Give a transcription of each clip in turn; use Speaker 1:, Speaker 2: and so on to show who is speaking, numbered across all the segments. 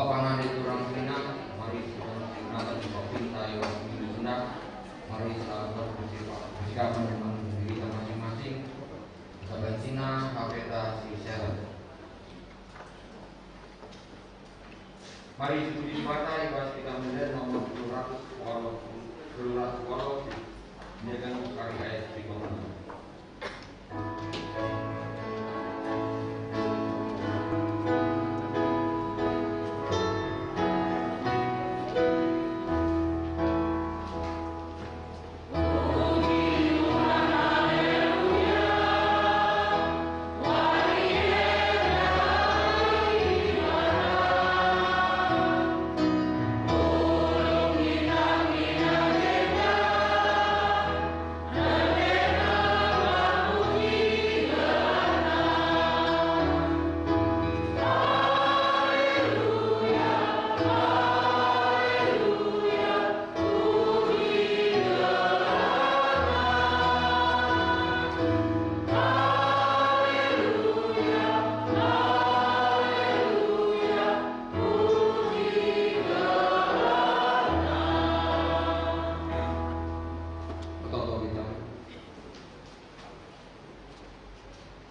Speaker 1: pangan itu orang Cina, mari kita pinta yang di Sunda, mari kita bersikap dengan diri kita masing-masing. Sahabat Cina, kapeta si Seret. Mari studi partai bahas kita melihat nomor 200 walau dengan karya di bawah.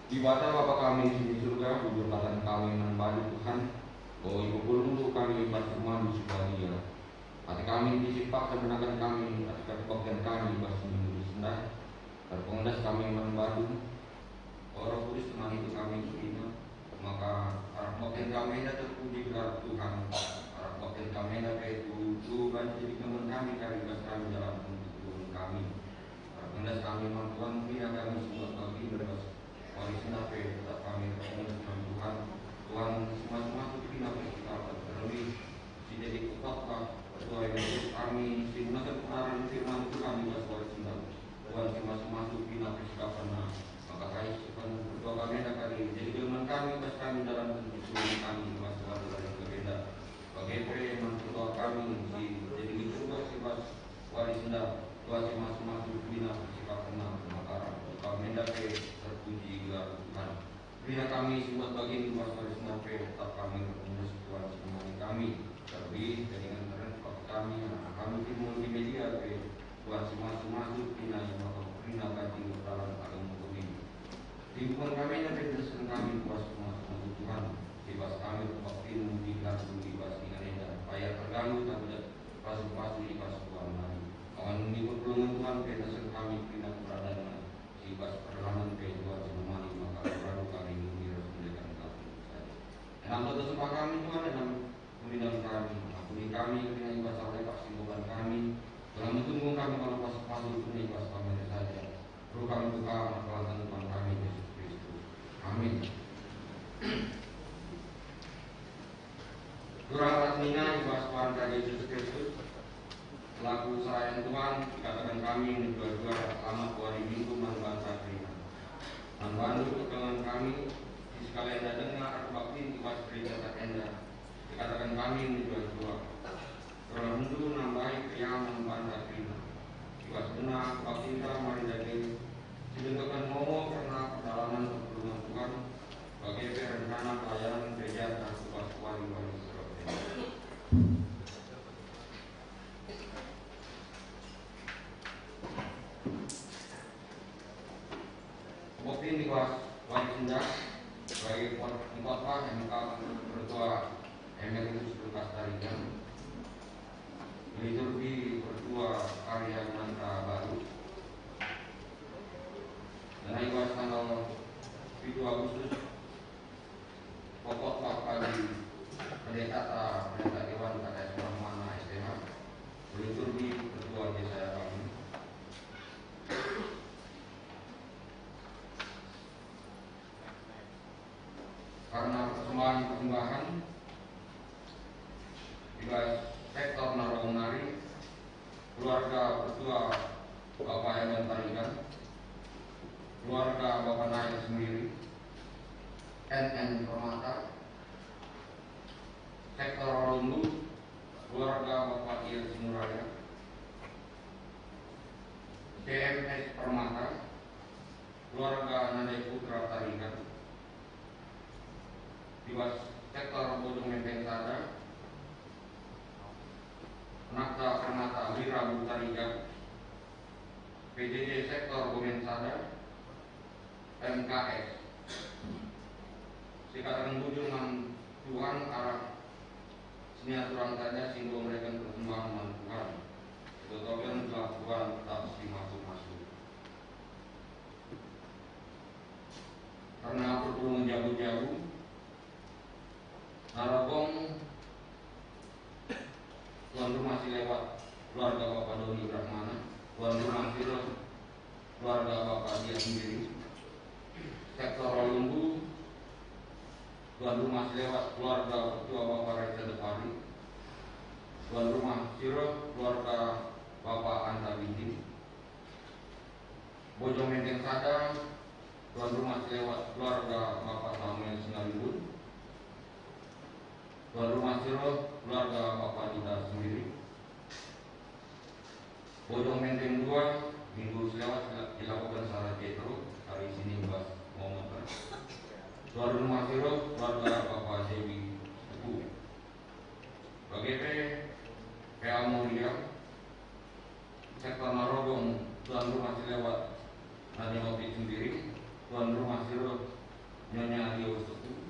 Speaker 1: Dibaca Bapa kami di surga, berkatan kami menembadi Tuhan, bahwa ibu untuk kami berfirman di surga Dia. Hati kami disipak sebenarnya kami, atas kebaktian kami bersembunyi di senda, berpengendas kami menembadi, Roh Kudus teman itu kami terima, maka harap baktian kami dah terpuji kepada Tuhan, harap baktian kami dah itu Tuhan jadi teman kami kami kami dalam untuk kami, berpengendas kami Tuhan bina kami semua bagi berbahasa. Wali senape tetap kami bertemu dengan Tuhan semua kita terlebih jadi kepala ketua yang kami simulasi kebenaran firman itu kami bersuara sendal Tuhan semua kita persikapana maka kami berdoa kami kali jadi firman kami pas kami dalam kesulitan kami bersuara dari berbeda bagaimana berdoa kami jadi itu pas wali sendal Tuhan semua kita persikapana maka kami dapat terpuji gelar Tuhan. Bina kami semua bagian kuasa senape tetap kami bertemu Tuhan semua kami terlebih dengan kami timur di media Tuhan semua bina yang bina bagi dalam agama ini. Timbuhan kami dapat bersen kami kuasa semua Tuhan bebas kami waktu bebas dengan indah bayar terganggu dan tidak pasu di pas Tuhan lagi. Kawan mengikut perlindungan Tuhan bersen kami bina keberadaan bebas perlahan ke Tuhan semua maka baru kami mengira mendekat kami. Dalam doa kami Tuhan dalam pembinaan kami, ampuni kami dengan ibas oleh pasimbukan kami. Dalam tunggu kami kalau pas itu ibas kami saja. Perlu kami buka masalah Tuhan kami Yesus Kristus. Amin. Kurang rasminya ibas Tuhan Yesus Kristus. Selaku sayang Tuhan, dikatakan kami dua-dua selamat hari Minggu bangsa Kristen. Membantu dengan kami di sekalian dengar bakti ibas gereja Takenda. Dikatakan kami dua-dua. Terlalu nambahi yang bangsa Kristen. Ibas benar bakti kita mari jadi dibentukkan mau karena perjalanan perlindungan Tuhan bagi rencana pelayanan gereja dan ibas wali-wali Surabaya. Bukti di kelas wali senda sebagai khotbah MK Bertua Emeritus Lukas Tarigan liturgi Bertua Karya Nanta Baru dan ibas tanggal 7 Agustus pokok pagi pendeta Dewan KTS Mana STH liturgi Bertua Desa kami. Karena persembahan di sektor Narawunari, keluarga Bertua Bapak Evan Tarigan, keluarga Bapak Nail sendiri, NN Permata, sektor Rolundu, keluarga Bapak Ir Sinuraya, CMS Permata, keluarga Nade Putra Tarigan, di sektor Bodong Menteng Sada, PJJ Sektor Bomensada MKS sekatakan kunjungan Tuhan arah siniaturan saja sehingga mereka perkembangan Tuhan tetapi telah Tuhan tetap masuk karena perlu jauh-jauh Narogong tuan rumah masih lewat keluarga Bapak Doni Brahmana, tuan rumah Siro keluarga Bapak dia sendiri, sektor Rolumbu tuan rumah masih lewat keluarga ketua Bapak Reza Depari, tuan rumah Siro keluarga Bapak Anta Binti, Bojong Menteng Sada tuan rumah masih lewat keluarga Bapak Samuel Singalibun, tuan rumah Siro keluarga Bapak Dida sendiri. Bojong Menteng 2 minggu selewat dilakukan secara jetro hari Senin 12 Momoter. Tuan rumah Siro keluarga Bapak Dewi Teguh. BGP PA Mulia sektor Narogong tuan rumah selewat Nadia Opik sendiri, tuan rumah Siro Nyonya Rio Teguh.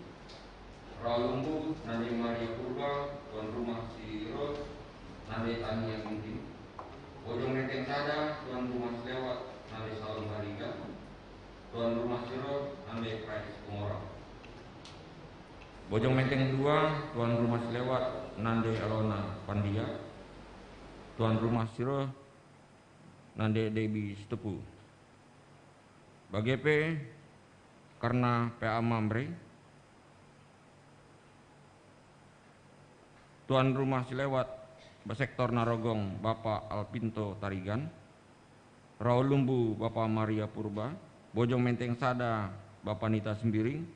Speaker 1: Rawalumbu Nadi Maria Purba, tuan rumah Siro Nadi Tania Ginting. Bojong Menteng Sada, tuan rumah selewat Nadi Salom Hariga, tuan rumah Siro Nadi Prais Pengorang. Bojong Menteng 2, tuan rumah selewat Nande Alona Pandia, tuan rumah Siro Nande Debi Stepu. BGP karena PA Mamre tuan rumah selewat sektor Narogong Bapak Alpinto Tarigan, Rawalumbu Bapak Maria Purba, Bojong Menteng Sada Bapak Nita Sembiring,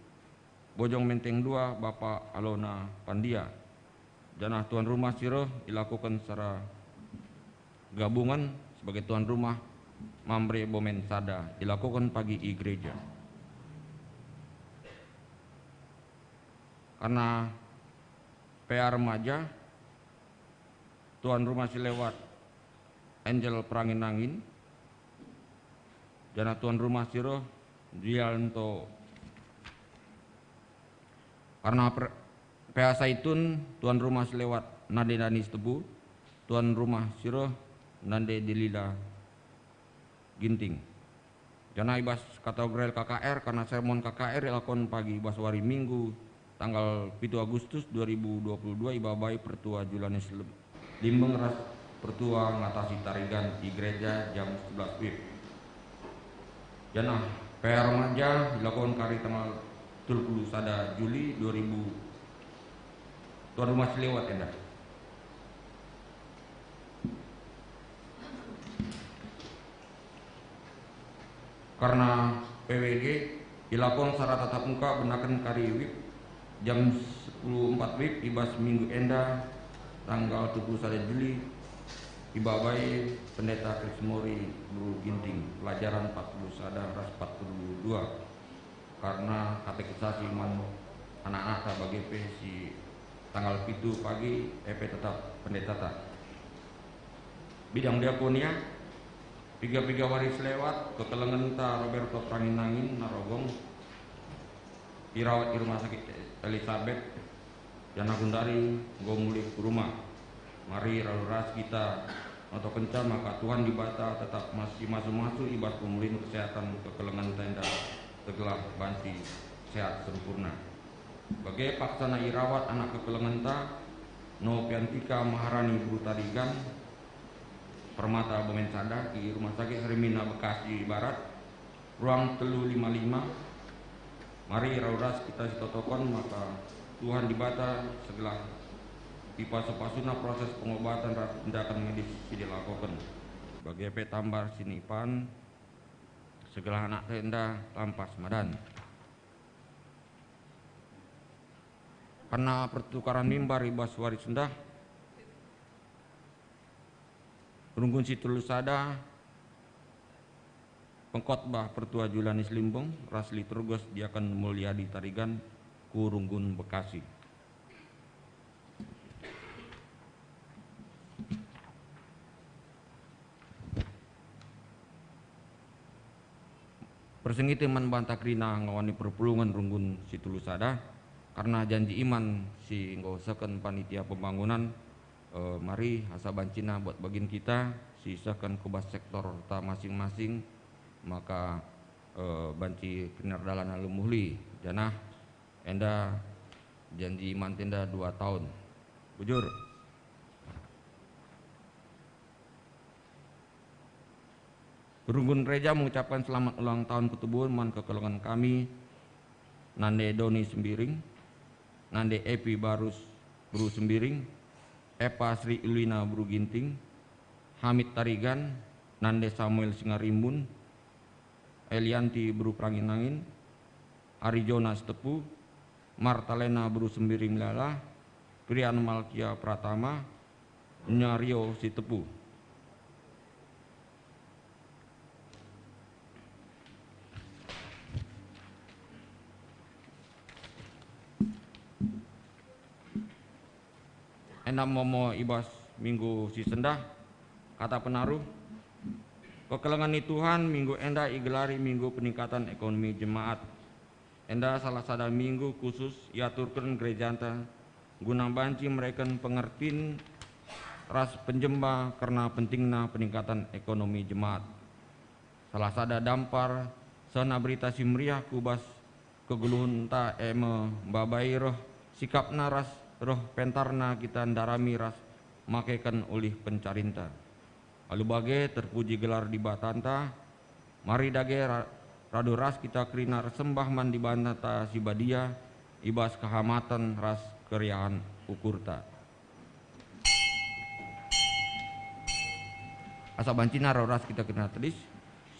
Speaker 1: Bojong Menteng 2 Bapak Alona Pandia. Janah tuan rumah Siro dilakukan secara gabungan sebagai tuan rumah Mamre Bomen Sada dilakukan pagi di gereja. Karena PA Remaja tuan rumah selewat Angel Perangin-angin, jana tuan rumah Siro Dianto. Karena PA Saitun tuan rumah selewat Nade Danis Tebu, tuan rumah Siro Nande Delila Ginting. Jana ibas kategori KKR karena sermon KKR dilakukan pagi baswari Minggu tanggal 7 Agustus 2022 Ibabai Pertua Julanis Limbeng Ras Pertua ngatasi Tarigan di gereja jam 11 WIB. Jana PA Remaja dilakukan kari tanggal 30 Sada Juli 2000 tuan rumah selewat endah. Karena PWG dilakukan secara tatap muka benakan kari WIB jam 10.04 WIB ibas minggu enda tanggal 21 Juli Ibabai Pendeta Krismori Guru Ginting pelajaran 40 Sada ras 42 karena katekisasi man anak-anak BGP si tanggal 7 pagi EP tetap pendeta tak bidang diakonia 3 waris lewat kekelengan ta Roberto Perangin-angin Narogong dirawat di rumah sakit Elizabeth Jana Gundari Gomuli ke rumah. Mari lalu ras kita atau kencang maka Tuhan dibata tetap masih masuk ibas pemulihan kesehatan kekelengan tenda tegelah banti sehat sempurna. Bagai paksana irawat anak kekelengan ta No Piantika Maharani Buru Tarigan Permata Bomensada di Rumah Sakit Hermina Bekasi Barat ruang telu 55. Mari rauras kita sitotokon maka Tuhan dibata segala dipasuna proses pengobatan dan tindakan medis dilakukan. Bagi tambar sinipan segala anak tenda lampas madan. Karena pertukaran mimbar ibas waris sendah Runggun Situlus Sada pengkhotbah Pertua Julanis Limbong Rasli Turgos Diaken Mulyadi Tarigan Kurunggun Bekasi. persengiti man banta krina ngawani perpulungan runggun si tulusada karena janji iman si nggosakan panitia pembangunan. Mari asa bancina buat bagian kita si isakan kubas sektor ta masing-masing maka banci kinardalana lumuhli janah enda janji iman tenda 2 tahun bujur. Runggun gereja mengucapkan selamat ulang tahun ketubuhan man kekelongan kami Nande Doni Sembiring, Nande Epi Barus Bru Sembiring, Epa Sri Ilina Bru Ginting, Hamid Tarigan, Nande Samuel Singarimbun, Elianti Bru Pranginangin, Ari Jonas Tepu, Martalena Bru Sembiring Lala, Prian Malkia Pratama, Nyario Si Tepu. Enam momo ibas minggu si sendah kata penaruh kekelengan Tuhan minggu enda igelari minggu peningkatan ekonomi jemaat enda salah sada minggu khusus iaturkan gereja anta guna banci mereka pengertiin ras penjemba karena pentingna peningkatan ekonomi jemaat salah sada dampar sana berita simriah kubas keguluhun ta babai roh sikapna ras roh pentarna kita ndarami ras makaikan oleh pencarinta. Lalu bagai terpuji gelar di batanta, mari dage rado ras kita krina sembah man di bantata si badia, ibas kehamatan ras keriaan ukurta. Asa bancina ro ras kita krina telis,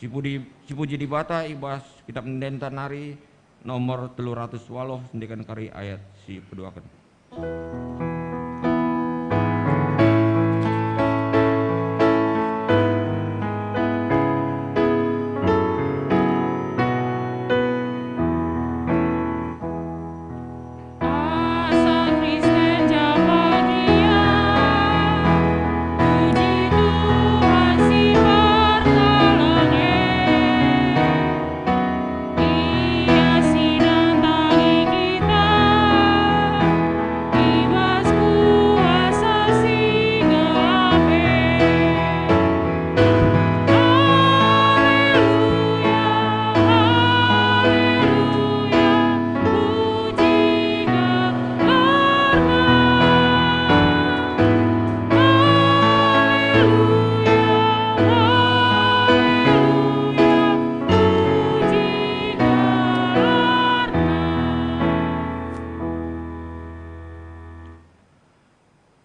Speaker 1: si puji di bata ibas kitab mendenta nari nomor 300 waloh sendikan kari ayat si peduakan.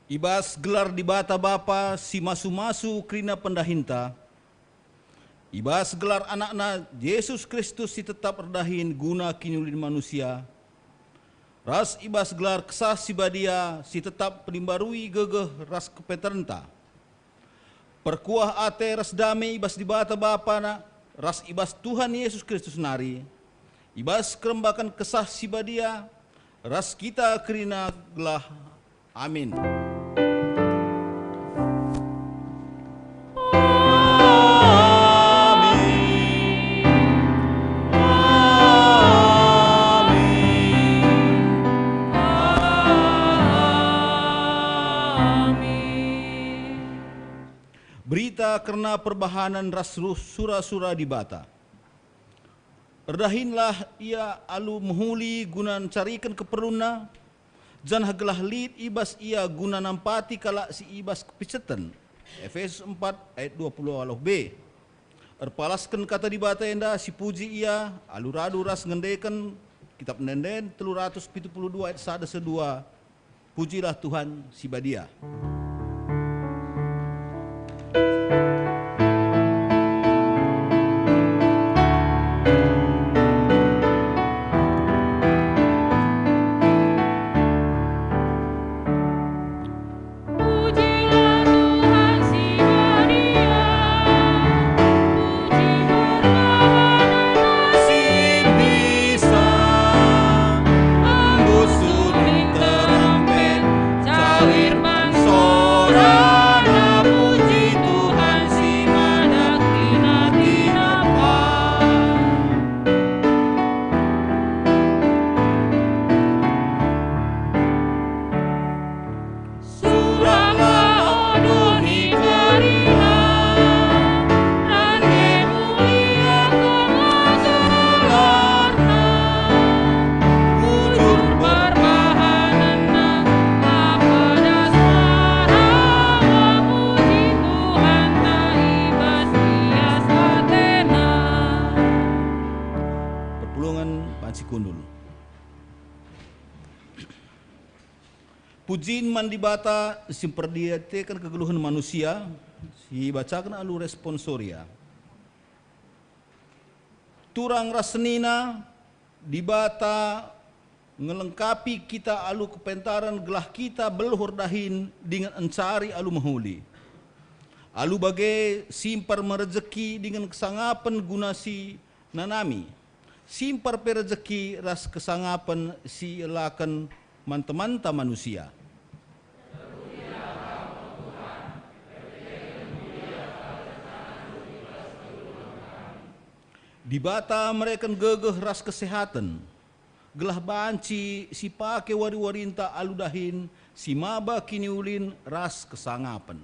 Speaker 2: Ibas gelar di bata bapa si masu-masu krina pendahinta. Ibas gelar anakna Yesus Kristus si tetap erdahin guna kinyulin manusia. Ras ibas gelar kesah si badia si tetap penimbarui gegeh ras kepeterenta. Perkuah ate ras damai ibas di bata bapa na ras ibas Tuhan Yesus Kristus nari. Ibas kerembakan kesah si badia ras kita krina gelah. Amin. Berita karena perbahanan ras sura-sura di bata. Erdahinlah ia alu menghuli gunan carikan keperluna, jan hagelah lid ibas ia guna nampati kala si ibas kepicetan. Efesus 4 ayat 20b. Erpalaskan kata di bata enda si puji ia alu radu ras ngendeken kitab nenden 372 ayat 1-2. Pujilah Tuhan si badia.
Speaker 3: Firman sorana puji Tuhan
Speaker 2: Ujin man di bata simperdiatekan kegeluhan manusia, si bacakan alu responsoria. Turang rasnina di bata ngelengkapi kita alu kepentaran gelah kita beluhur dahin dengan encari alu mahuli. Alu bagai simpar merezeki dengan kesangapan gunasi nanami. Simpar perezeki ras kesangapan si elakan manta-manta manusia. Di bata mereka gegeh ras kesehatan. Gelah banci si pake wari-warinta aludahin si maba kini ulin ras kesangapan.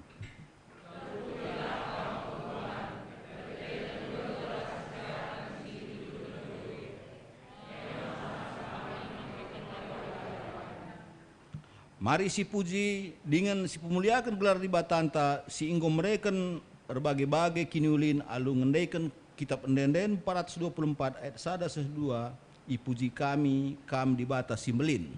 Speaker 2: Mari si puji dengan si pemuliakan gelar di batanta si inggo mereka berbagai-bagai kiniulin alu ngendaikan kitab endenden 424 ayat 1-2 ipuji kami di bata simbelin.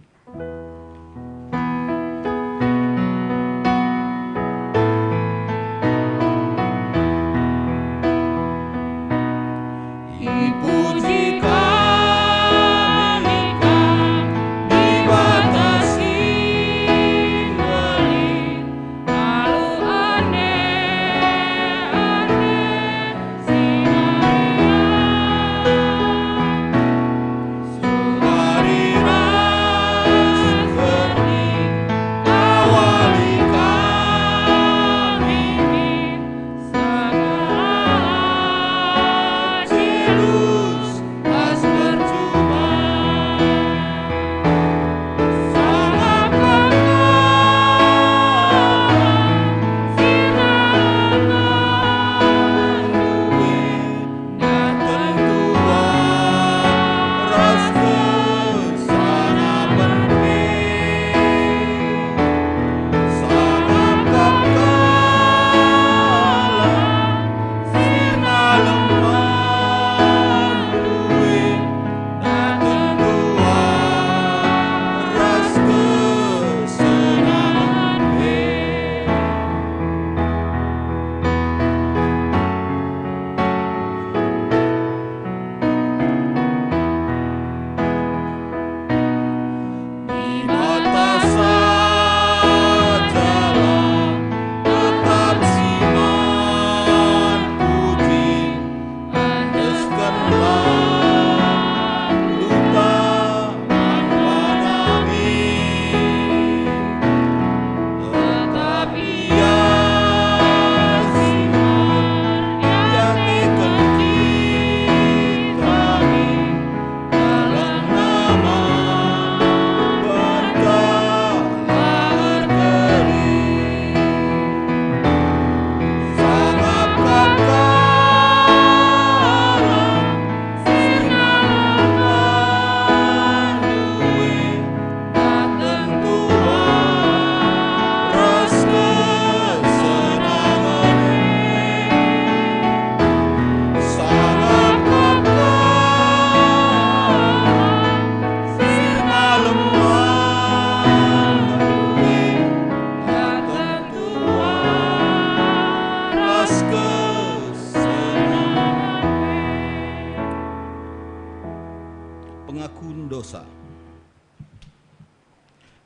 Speaker 2: Pengakuan dosa.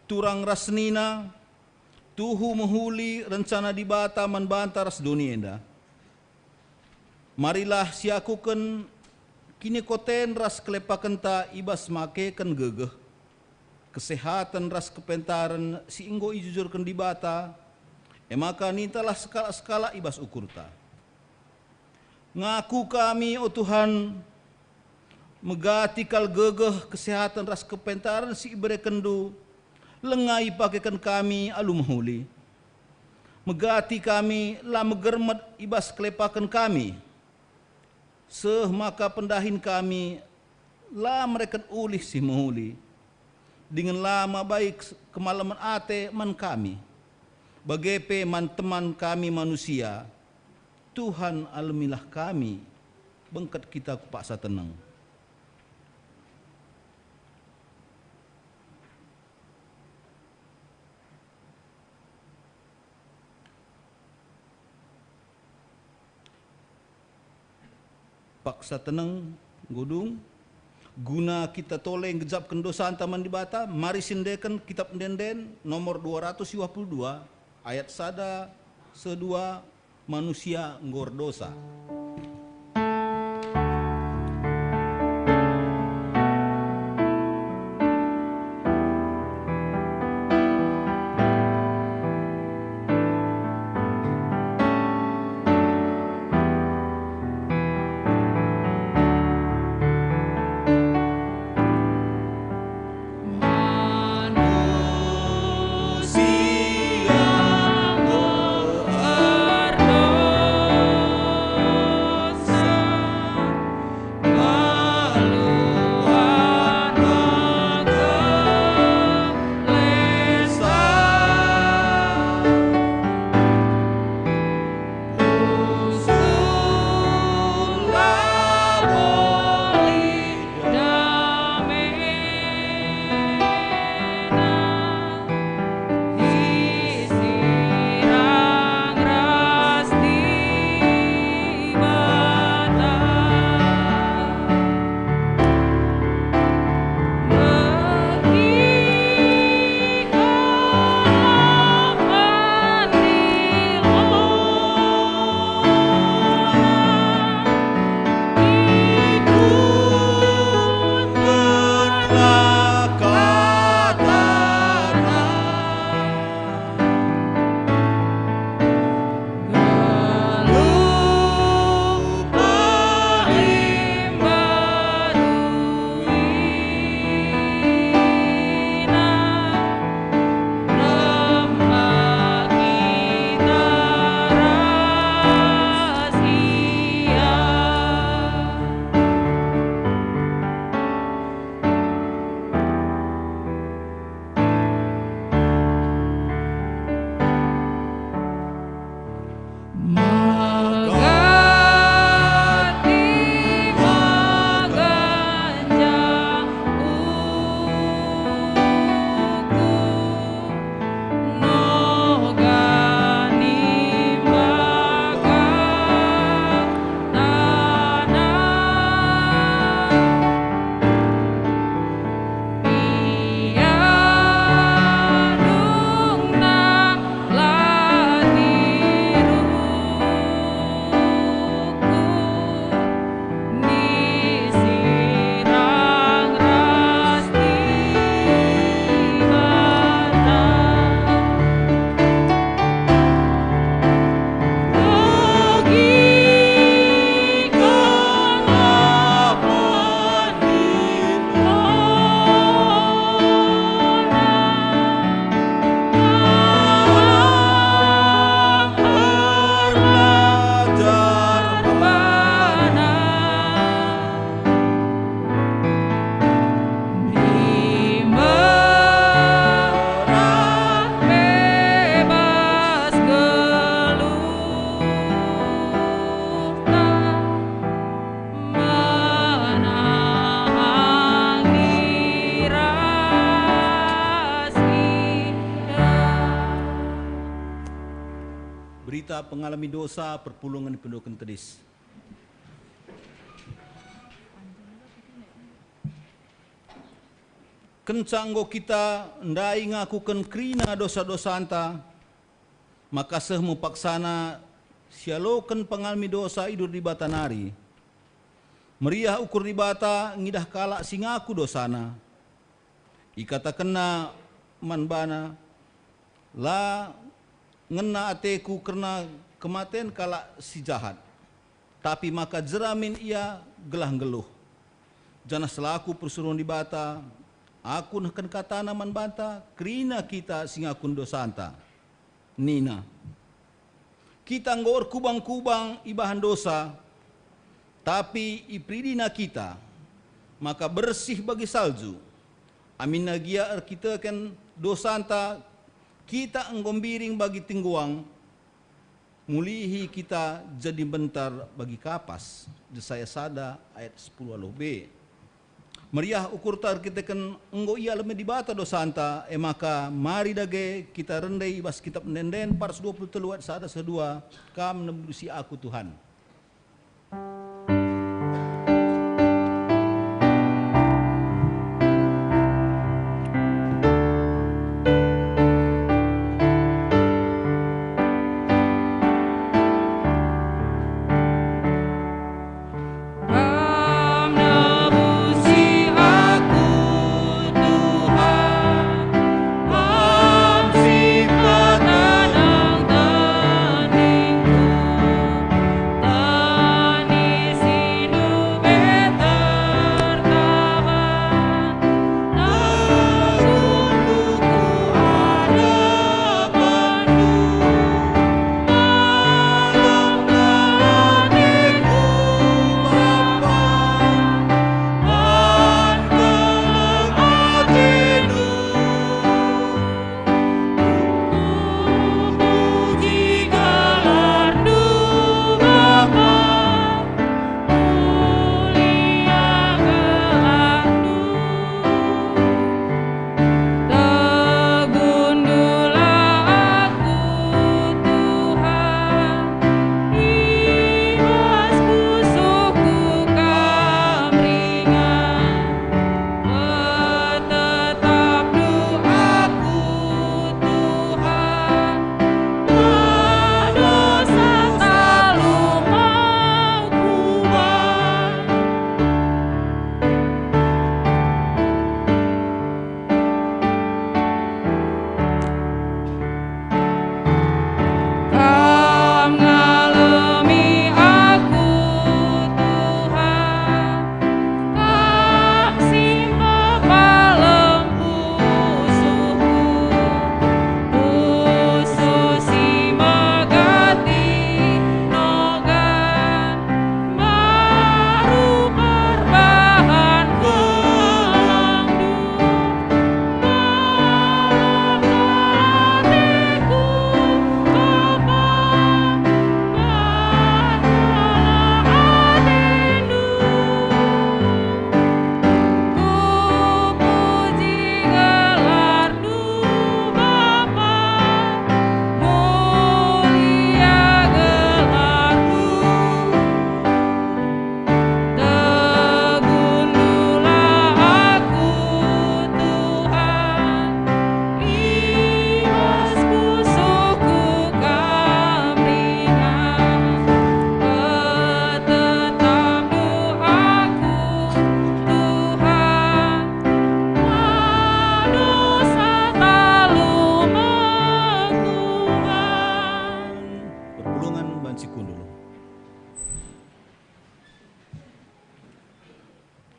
Speaker 2: Turang rasnina, tuhu menghuli rencana di bata manbantar sedunia enda. Marilah siakukan kini koten ras kelepakan ta ibas makekan gegeh. Kesehatan ras kepentaran si inggo ijujurkan di bata. Maka nintalah skala-skala ibas ukurta. Ngaku kami, oh Tuhan, megati kal gegeh kesehatan ras kepentaran si iberekendu lengai pakaikan kami alu mahuli. Megati kami lah megermet ibas kelepakan kami. Seh maka pendahin kami lah mereka ulih si mahuli. Dengan lama baik kemalaman ate man kami. Bagepe man teman kami manusia. Tuhan alamilah kami. Bengkat kita kupaksa tenang. paksa tenang godung guna kita toleng gejapkan dosa antaman di bata. Mari sindekan kitab Denden nomor 222 ayat sada sedua manusia nggor dosa. Berita pengalami dosa perpulungan di pendokan tedis. Kencanggo kita ndai ngakukan krina dosa-dosa anta, maka sehmu paksana sialokan pengalami dosa idur di bata nari. Meriah ukur di bata ngidah kalak singaku dosana. Ikata kena manbana la ngena ateku karena kematian kalak si jahat. Tapi maka jeramin ia gelah geluh. Jana selaku persuruhan di bata, aku nakan kata naman banta, krina kita singakun dosanta. Nina. Kita ngor kubang-kubang ibahan dosa, tapi ipridina kita, maka bersih bagi salju. Amin nagia kita kan dosanta, kita enggombiring bagi tingguang, mulihi kita jadi bentar bagi kapas. Desaya sada ayat 10b. Meriah ukur tar kita kan enggo ia leme di bata dosanta, maka mari dage kita rendai bas kitab Denden pars 23 ayat sada sedua, kam nembusi aku Tuhan.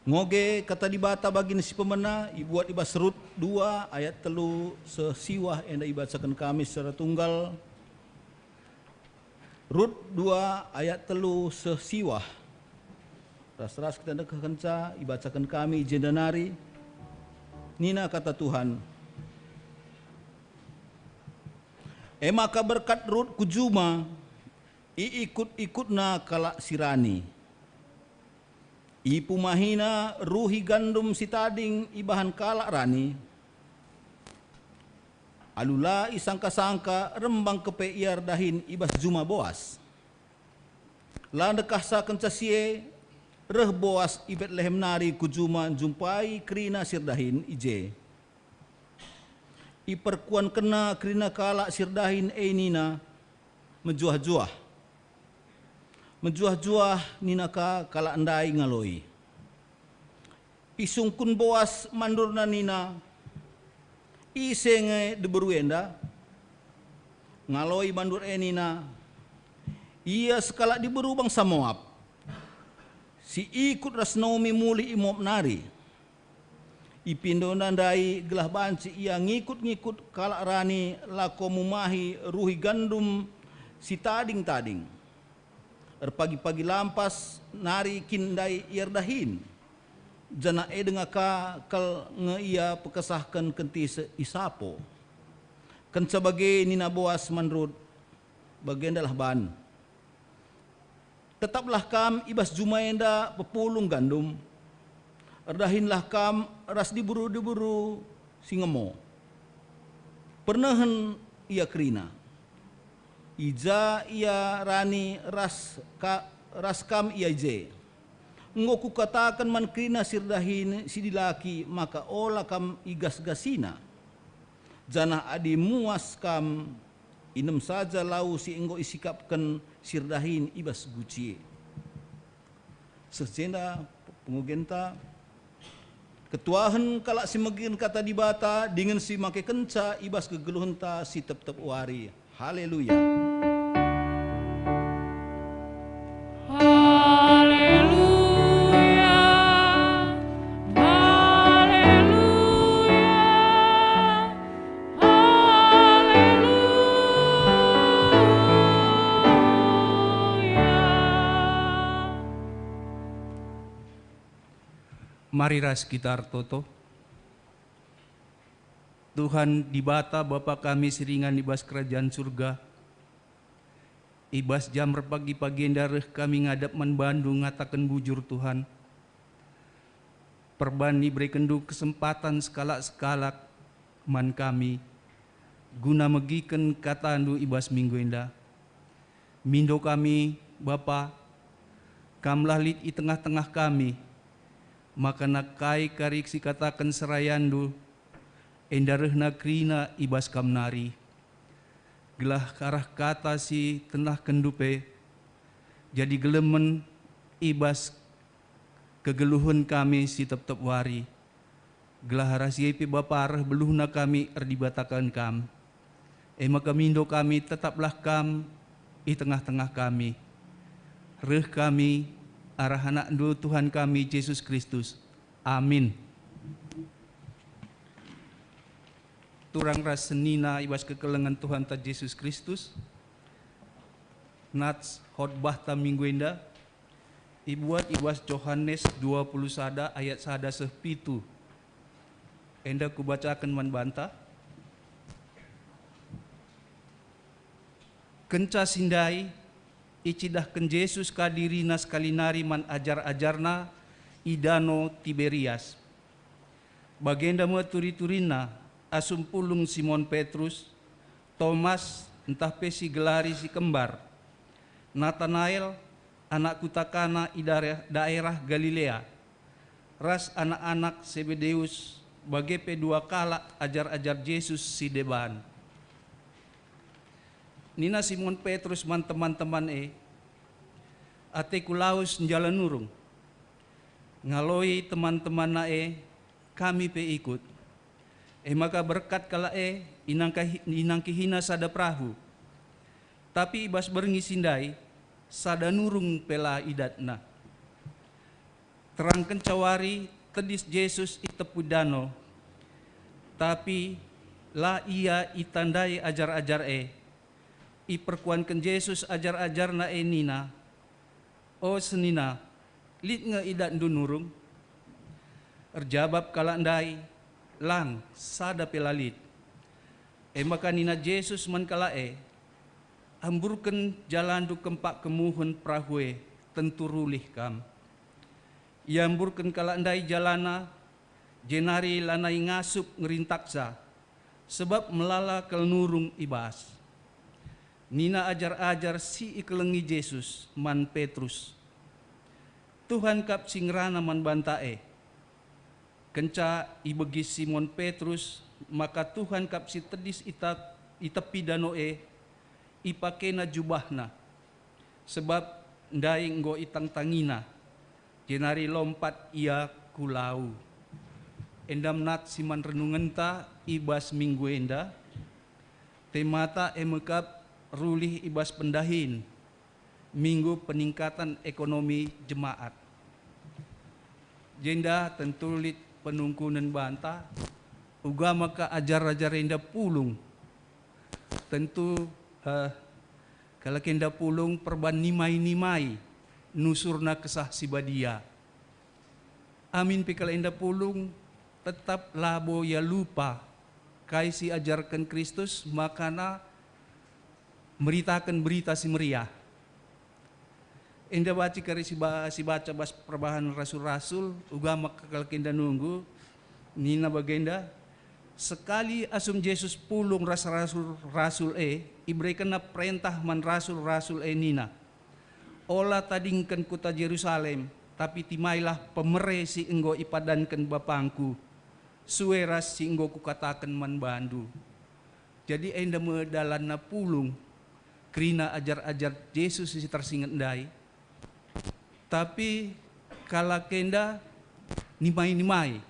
Speaker 2: Ngoge kata dibata bagin si pemena ibuat ibas Rut 2 ayat 3 sesiwah enda ibacakan kami secara tunggal. Rut 2 ayat 3 sesiwah. Ras-ras kita nak kenca ibacakan kami jendanari. Nina kata Tuhan. Maka berkat Rut kujuma ikut-ikutna kalak sirani. Ipu mahina ruhi gandum si tading ibahan kalak rani. Alula isangka-sangka rembang kepe iar dahin ibas juma Boas. Landekah sa kencasie reh Boas ibet lehem nari kujuma jumpai krina sirdahin ije. Iperkuan kena krina kalak sirdahin nina menjuah-juah. Menjuah-juah ninaka kala andai ngaloi. Isungkun Boas mandurna nina. Isenge deberuenda. Ngaloi mandur nina. Ia sekala diberu bangsa Moab. Si ikut ras Naomi muli imop nari. Ipindo nandai gelah banci ia ngikut-ngikut kala rani lako mumahi ruhi gandum si tading-tading. Pagi-pagi lampas nari kindai iardahin. Jana dengaka kal ngeia pekesahkan kenti isapo. Kan sebagai nina Boas manrud bagian dalah ban. Tetaplah kam ibas jumaenda pepulung gandum. Erdahinlah kam ras diburu-diburu singemo. Pernahan ia krina. Ija ia rani ras kam ia je. Ngoku katakan man krina sirdahin sidilaki maka ola kam igas gasina. Jana adi muas kam inem saja lau si enggo isikapkan sirdahin ibas gucie. Sejenda pengugenta ketuahan kalak si megin kata dibata dengan si make kenca ibas kegeluhenta si tep-tep wari. Haleluya.
Speaker 3: Mari ras kita artoto. Tuhan dibata Bapa kami siringan ibas kerajaan surga. Ibas jam pagi-pagi darah kami ngadap man Bandung ngatakan bujur Tuhan. Perban diberi kendu kesempatan sekala-sekala man kami. Guna megiken kata andu ibas minggu indah. Mindo kami Bapa, kamlah lit i tengah-tengah kami. Maka nakai karik si katakan serayandu endarehna krina ibas kamnari. Gelah karah kata si tenah kendupe jadi gelemen ibas kegeluhun kami si tep-tep wari. Gelah rasiepi Bapa arah beluhna kami erdibatakan kam. Maka mindo kami tetaplah kam i tengah-tengah kami. Reh kami arah anak du Tuhan kami Yesus Kristus. Amin. Turang ras senina ibas kekelengan Tuhan ta Yesus Kristus. Nats khotbah ta minggu indah. Ibuat ibas Yohanes 20 sada ayat sada sepitu. Enda kubacakan man banta. Kenca sindai icidahkan Yesus kadirina sekalinari man ajar-ajarna idano Tiberias. Bagenda maturi-turina asum pulung Simon Petrus, Thomas entah pesi gelari si kembar, Nathanael anak kutakana i daerah Galilea, ras anak-anak Zebedeus bagai pedua kala ajar-ajar Yesus si deban. Nina Simon Petrus man teman-teman ate kulaus njalan nurung. Ngaloi teman-teman nae kami pe ikut. Maka berkat kala inangkihina sada perahu. Tapi ibas berngi sindai sada nurung pela idatna. terangkan cawari tedis Yesus itepu dano, tapi la ia itandai ajar-ajar iperkuankan Yesus ajar-ajar na nina, o senina, lit nga idat dunurung, erjabab kalandai, lang sada pelalit. Maka nina Yesus man kalae, hamburkan jalan du kempak kemuhun prahue, tentu rulih kam. Ia hamburkan kalandai jalana, jenari lanai ngasup ngerintaksa, sebab melala kelnurung ibas. Nina ajar-ajar si ikelengi Yesus man Petrus. Tuhan kap singrana man bantae. Kenca ibegi Simon Petrus, maka Tuhan kap si tedis itepi danoe, ipakena jubahna. Sebab ndai nggo itang tangina, jenari lompat ia kulau. Endam nat siman renungenta ibas minggu enda, temata emekap rulih ibas pendahin, minggu peningkatan ekonomi jemaat. Jenda tentulit penungkunan banta, uga maka ajar-ajar enda pulung. Tentu kalau kenda pulung perban nimai-nimai, nusurna kesah sibadia. Amin pikal enda pulung, tetap labo ya lupa, kai si ajarkan Kristus, makana meritakan berita si meriah. Enda baca kari si baca bas perbahan rasul-rasul, uga maka kalau kenda nunggu, nina bagenda, sekali asum Yesus pulung rasul iberikan na perintah man rasul nina. Ola tadingkan kota Yerusalem, tapi timailah pemere si enggo ipadankan bapangku, sueras si enggo kukatakan man bandu. Jadi enda medalan na pulung, kerina ajar-ajar Yesus si tersingat ndai. Tapi kala kenda nimai-nimai,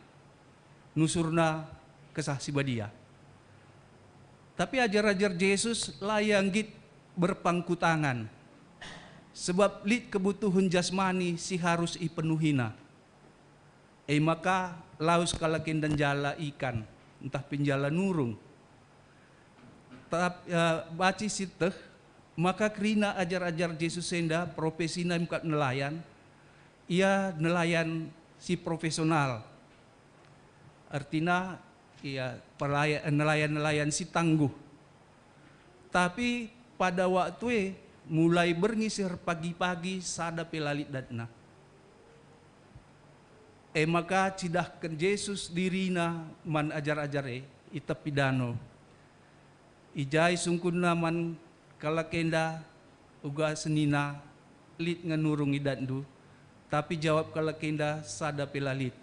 Speaker 3: nusurna kesah sibadia. Tapi ajar-ajar Yesus layanggit berpangku tangan. Sebab lit kebutuhan jasmani si harus ipenuhina. Maka laus kalakin dan jala ikan, entah pinjala nurung. Baci siteh, maka kerina ajar-ajar Yesus senda profesina imkat nelayan, ia nelayan si profesional. Artinya ia nelayan-nelayan si tangguh. Tapi pada waktu mulai berngisir pagi-pagi sada pelalit datna. Maka cidahkan Yesus dirina man ajar-ajar itepi dano. Ijai sungkunna man kalakenda uga senina lit nganurung idatdu. Tapi jawab kalakenda sada pelalit.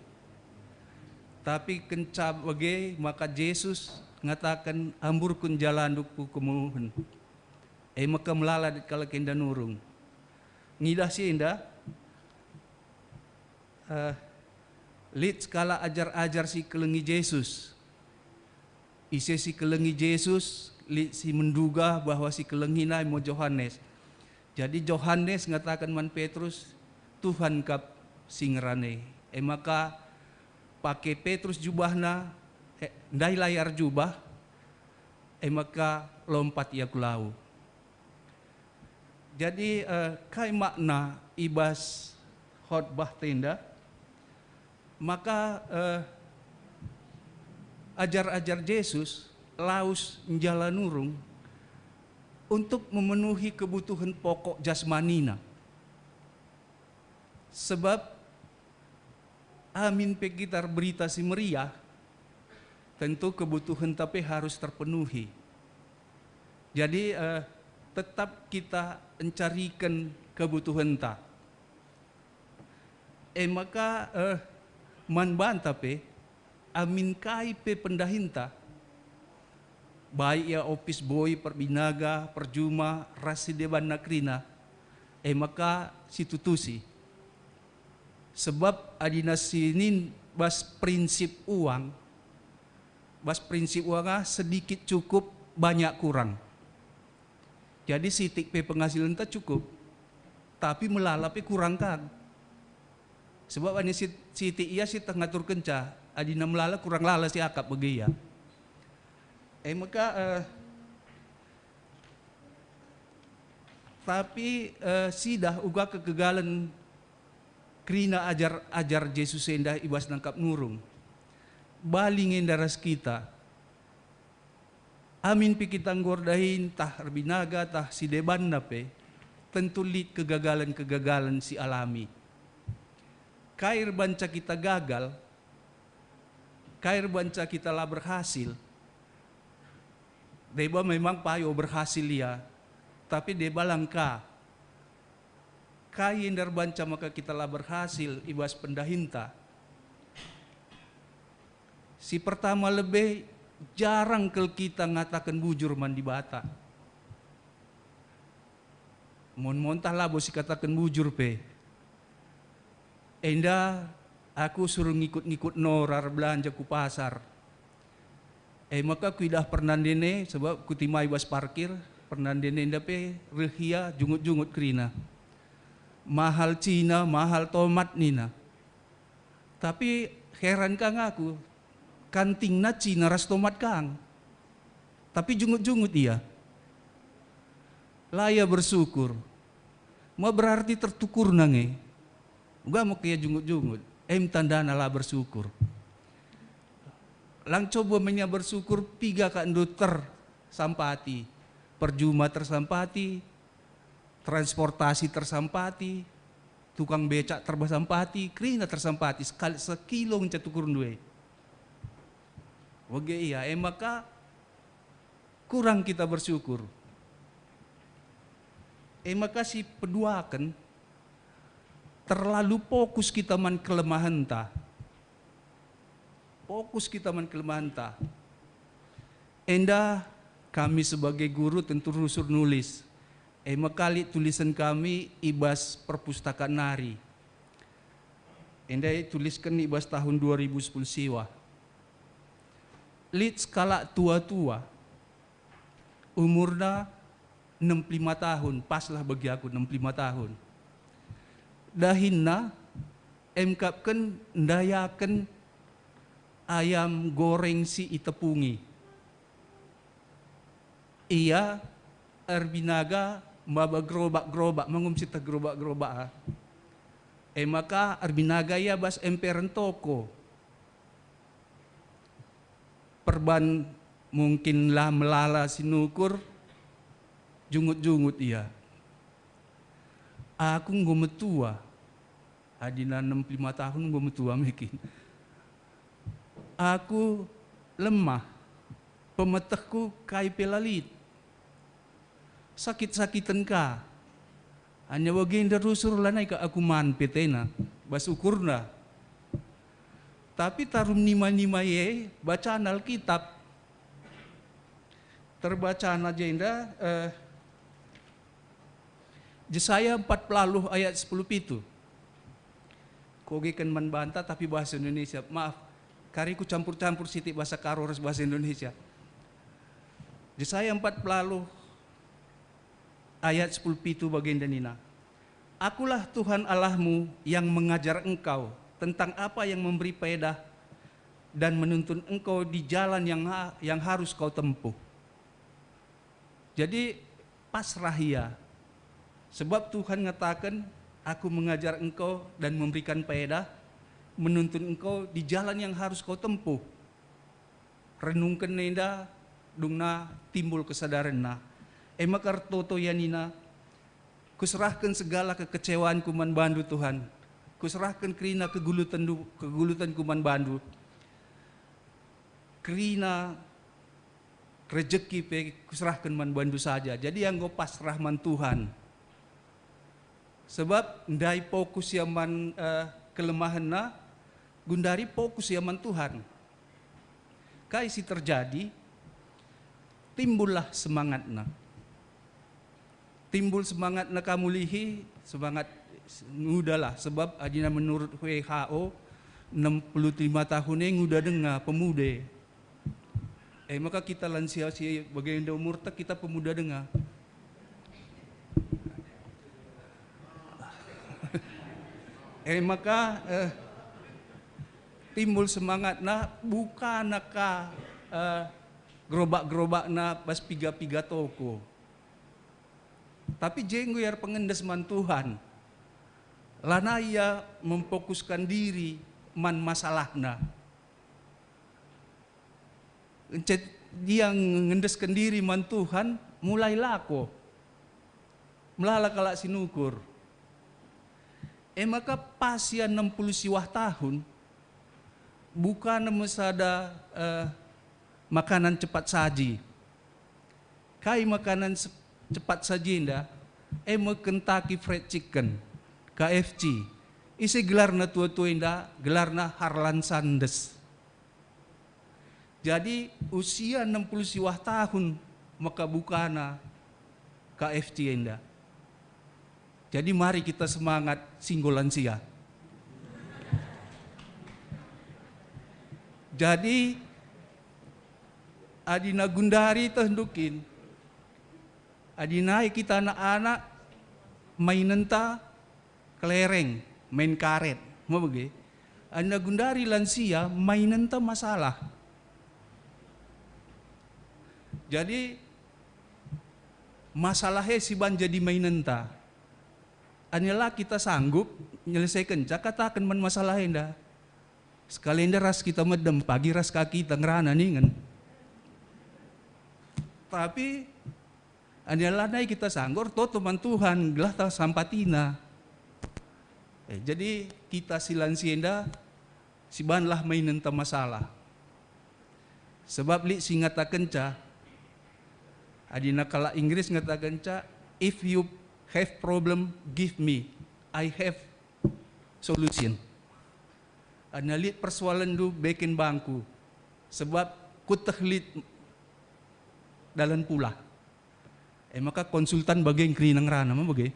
Speaker 3: Tapi kencap bage maka Yesus ngatakan amburkun jalan duku kemuhun. Maka melala kalau kenda nurung. Ngidah si indah. Lit skala ajar-ajar si kelengi Yesus. Isi si kelengi Yesus, lit si menduga bahwa si kelengi na mo Yohanes. Jadi Yohanes ngatakan man Petrus, Tuhan kap singrane. Maka pakai Petrus jubahna, ndai layar jubah, maka lompat ia kulau. Jadi kai makna ibas khotbah tenda, maka ajar-ajar Yesus laus njala nurung untuk memenuhi kebutuhan pokok jasmanina. Sebab amin pegitar berita si meriah, tentu kebutuhan tapi harus terpenuhi. Jadi tetap kita mencarikan kebutuhan ta. Maka man banta pe amin kai pe pendahinta, baik ya office boy perbinaga perjuma rasi deban nakrina, maka situtusi. Sebab adina sinin bas prinsip uang sedikit cukup banyak kurang. Jadi sitik pe penghasilan tak cukup, tapi melalapi kurang kan. Sebab ani siti iya si ngatur kenca, adina melala kurang lala si akap bagi ya. Maka tapi sidah uga kegagalan krina ajar Yesus endah ibas nangkap nurung. Balingin daras kita. Amin pi kita ngordahin tah Arbinaga tah si deban nape. Tentu lid kegagalan si alami. Kair banca kita gagal, kair banca kita lah berhasil. Deba memang payo berhasil ya, tapi deba langka. Kain dar banca maka kita lah berhasil ibas pendahinta. Si pertama lebih jarang kel kita ngatakan bujur mandi bata. Mon lah bos katakan bujur pe. Enda aku suruh ngikut-ngikut norar belanja ku pasar. Maka kuidah pernandene sebab kutimai bas parkir pernandene enda pe rehia jungut-jungut krina. Mahal Cina, mahal tomat nina. Tapi heran kang aku, kantingna Cina ras tomat kang. Tapi jungut-jungut dia. Laya bersyukur. Mau berarti tertukur nange. Gak mau kaya jungut-jungut. Tandana lah bersyukur. Lang coba menya bersyukur piga ka enduter sampati. Perjuma tersampati. Transportasi tersampati. Tukang becak tersampati. Krina tersampati. Sekilo ngecatukur duwe. Oke iya. Maka kurang kita bersyukur. Maka si peduakan terlalu fokus kita man kelemahan ta. Fokus kita man kelemahan ta. Enda kami sebagai guru tentu rusur nulis. Makali tulisan kami ibas perpustakaan nari. Enda tuliskan ibas tahun 2010 siwa. Lid skala tua-tua. Umurna 65 tahun, paslah bagi aku 65 tahun. Dahinna emkapkan ndayakan ayam goreng si itepungi. Iya Arbinaga maba gerobak-gerobak mangum sita gerobak-gerobak. Maka Arbinaga ya bas emperen toko. Perban mungkin lah melala sinukur jungut-jungut iya. Aku ngometua. Adina 65 tahun ngometua mungkin. Aku lemah. Pemetahku kai pelalit. Sakit-sakitan ka. Hanya wagenda rusur lanai ka aku man petena. Basukurna. Tapi tarum nima-nima ye bacaan Alkitab. Terbacaan agenda Yesaya 40 ayat 10 pitu. Kogekan membantah tapi bahasa Indonesia. Maaf, kariku campur-campur sitik bahasa Karo bahasa Indonesia. Yesaya 40 ayat 10 pitu baginda nina. Akulah Tuhan Allahmu yang mengajar engkau tentang apa yang memberi faedah dan menuntun engkau di jalan yang harus kau tempuh. Jadi pasrah ya. Sebab Tuhan mengatakan, aku mengajar engkau dan memberikan faedah, menuntun engkau di jalan yang harus kau tempuh. Renungkan nenda, dungna timbul kesadaran na. Makar toto yanina, kuserahkan segala kekecewaanku man bandu Tuhan. Kuserahkan kerina kegulutanku man bandu. Kerina rezeki pe kuserahkan man bandu saja. Jadi yang go pasrah man Tuhan. Sebab ndai fokus yang man kelemahan na, gundari fokus yang man Tuhan. Kai si terjadi, timbullah semangat na. Timbul semangat na kamu lihi, semangat ngudalah. Sebab adina menurut WHO 65 tahun yang nguda dengar pemuda. Maka kita lansia si bagian umur tak kita pemuda dengar. Maka timbul semangat na bukan naka gerobak-gerobak na pas piga-piga toko. Tapi jenggo yar pengendes man Tuhan. Lana ia memfokuskan diri man masalahna. Encet dia ngendeskan diri man Tuhan mulai lako. Melala kalak sinukur. Maka pasia 60 siwah tahun bukan mesada makanan cepat saji. Kai makanan cepat saji indah, Kentucky Fried Chicken, KFC. Isi gelarna tua-tua indah, gelarna Harlan Sanders. Jadi usia 60 siwah tahun maka bukana KFC indah. Jadi mari kita semangat singgolansia. Jadi Adina Gundari tendukin, Adina kita anak-anak mainenta kelereng, main karet, mau bagi? Adina Gundari lansia mainenta masalah. Jadi masalahnya si ban jadi mainenta. Anilah kita sanggup menyelesaikan, katakan man masalah indah. Sekalian ras kita medem, pagi ras kaki tangerana ningan. Tapi anilah naik kita sanggup, to teman Tuhan, gelah ta sampatina. Jadi kita silansienda, si banlah mainin ta masalah. Sebab li singata kenca, adina kala Inggris ngata kenca, if you have problem, give me. I have solution. Analit persoalan du bikin bangku. Sebab ku tehlit dalam pula. Maka konsultan bagian kerinang rana mah bagi.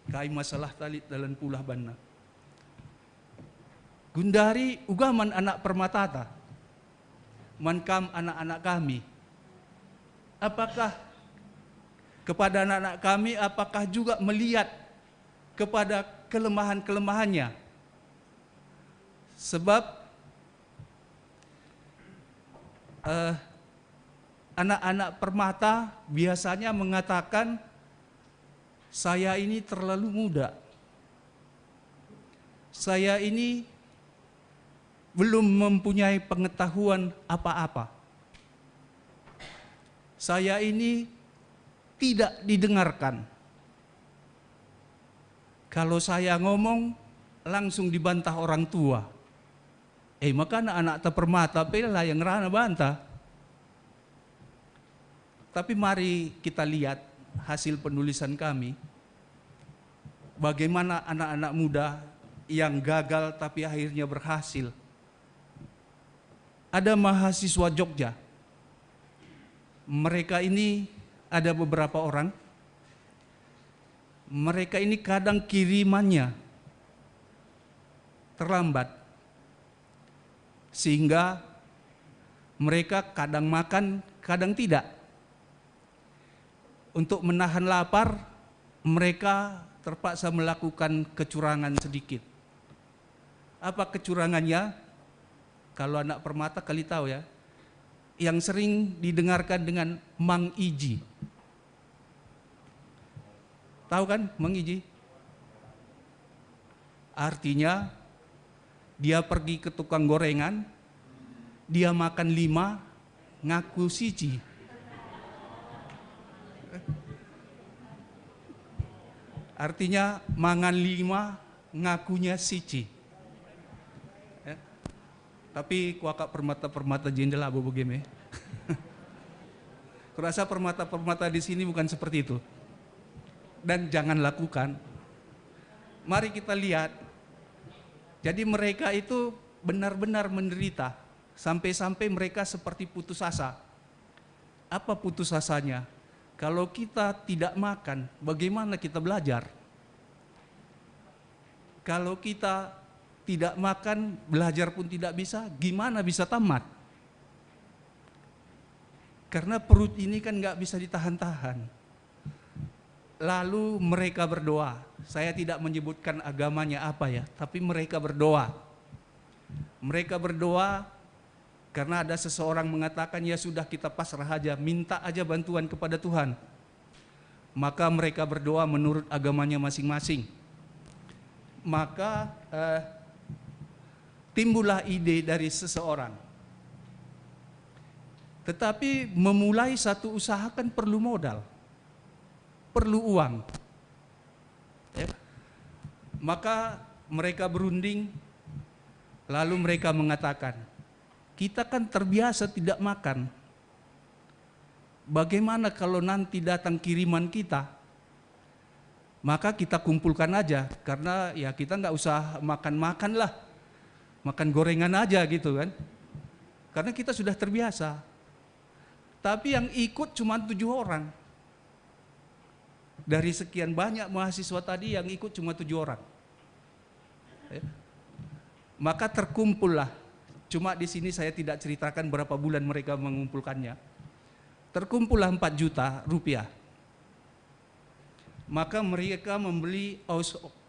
Speaker 3: Kai masalah talit dalam pula banna. Gundari ugaman anak permatata. Mankam anak-anak kami. Apakah kepada anak-anak kami, apakah juga melihat kepada kelemahan-kelemahannya? Sebab anak-anak permata biasanya mengatakan, saya ini terlalu muda. Saya ini belum mempunyai pengetahuan apa-apa. Saya ini tidak didengarkan. Kalau saya ngomong langsung dibantah orang tua. Maka anak-anak terpermata lah yang rana bantah. Tapi mari kita lihat hasil penulisan kami. Bagaimana anak-anak muda yang gagal tapi akhirnya berhasil. Ada mahasiswa Jogja. Mereka ini ada beberapa orang, mereka ini kadang kirimannya terlambat, sehingga mereka kadang makan, kadang tidak. Untuk menahan lapar, mereka terpaksa melakukan kecurangan sedikit. Apa kecurangannya? Kalau anak permata kali tahu ya, yang sering didengarkan dengan Mang Iji. Tahu kan Mang Iji? Artinya dia pergi ke tukang gorengan, dia makan 5, ngaku siji. Artinya mangan 5, ngakunya siji. Tapi kuakak permata-permata jendela abu begini. Kurasa permata-permata di sini bukan seperti itu. Dan jangan lakukan. Mari kita lihat. Jadi mereka itu benar-benar menderita. Sampai-sampai mereka seperti putus asa. Apa putus asanya? Kalau kita tidak makan, bagaimana kita belajar? Kalau kita tidak makan, belajar pun tidak bisa, gimana bisa tamat? Karena perut ini kan nggak bisa ditahan-tahan. Lalu mereka berdoa, saya tidak menyebutkan agamanya apa ya, tapi mereka berdoa. Mereka berdoa karena ada seseorang mengatakan, ya sudah kita pasrah aja, minta aja bantuan kepada Tuhan. Maka mereka berdoa menurut agamanya masing-masing. Maka timbullah ide dari seseorang. Tetapi memulai satu usaha kan perlu modal, perlu uang. Ya. Maka mereka berunding, lalu mereka mengatakan, kita kan terbiasa tidak makan. Bagaimana kalau nanti datang kiriman kita? Maka kita kumpulkan aja, karena ya kita nggak usah makan-makan lah, makan gorengan aja gitu kan. Karena kita sudah terbiasa. Tapi yang ikut cuma 7 orang. Dari sekian banyak mahasiswa tadi yang ikut cuma 7 orang. Ya. Maka terkumpullah. Cuma di sini saya tidak ceritakan berapa bulan mereka mengumpulkannya. Terkumpullah 4 juta rupiah. Maka mereka membeli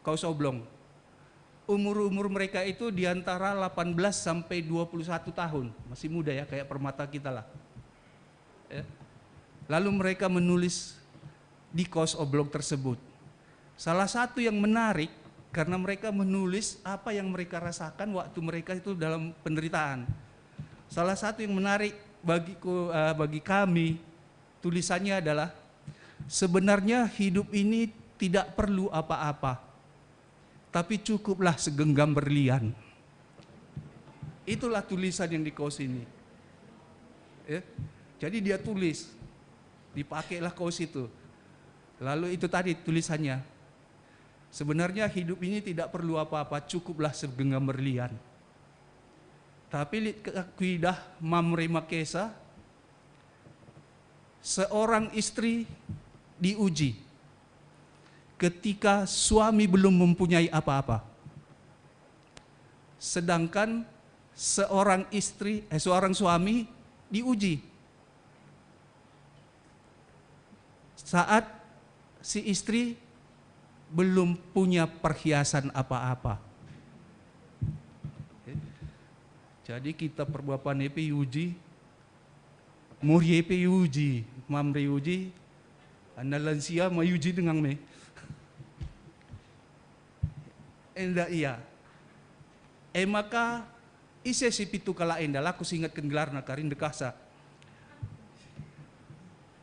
Speaker 3: kaos oblong. Umur mereka itu di antara 18 sampai 21 tahun. Masih muda ya, kayak permata kita lah. Ya. Lalu mereka menulis di kaos oblong tersebut. Salah satu yang menarik, karena mereka menulis apa yang mereka rasakan waktu mereka itu dalam penderitaan. Salah satu yang menarik bagi kami, tulisannya adalah, sebenarnya hidup ini tidak perlu apa-apa, tapi cukuplah segenggam berlian. Itulah tulisan yang di kaos ini. Ya. Jadi dia tulis, dipakailah kaos itu. Lalu itu tadi tulisannya, sebenarnya hidup ini tidak perlu apa-apa, cukuplah segenggam berlian. Tapi akidah Mamre Makesa, seorang istri diuji ketika suami belum mempunyai apa-apa. Sedangkan seorang suami diuji saat si istri belum punya perhiasan apa-apa. Jadi kita perbapan EP uji, muri EP uji, mamre uji, anda lansia mau uji dengan me. Enda iya. Maka ise si pitu kala enda laku singatkan gelarna karin dekasa.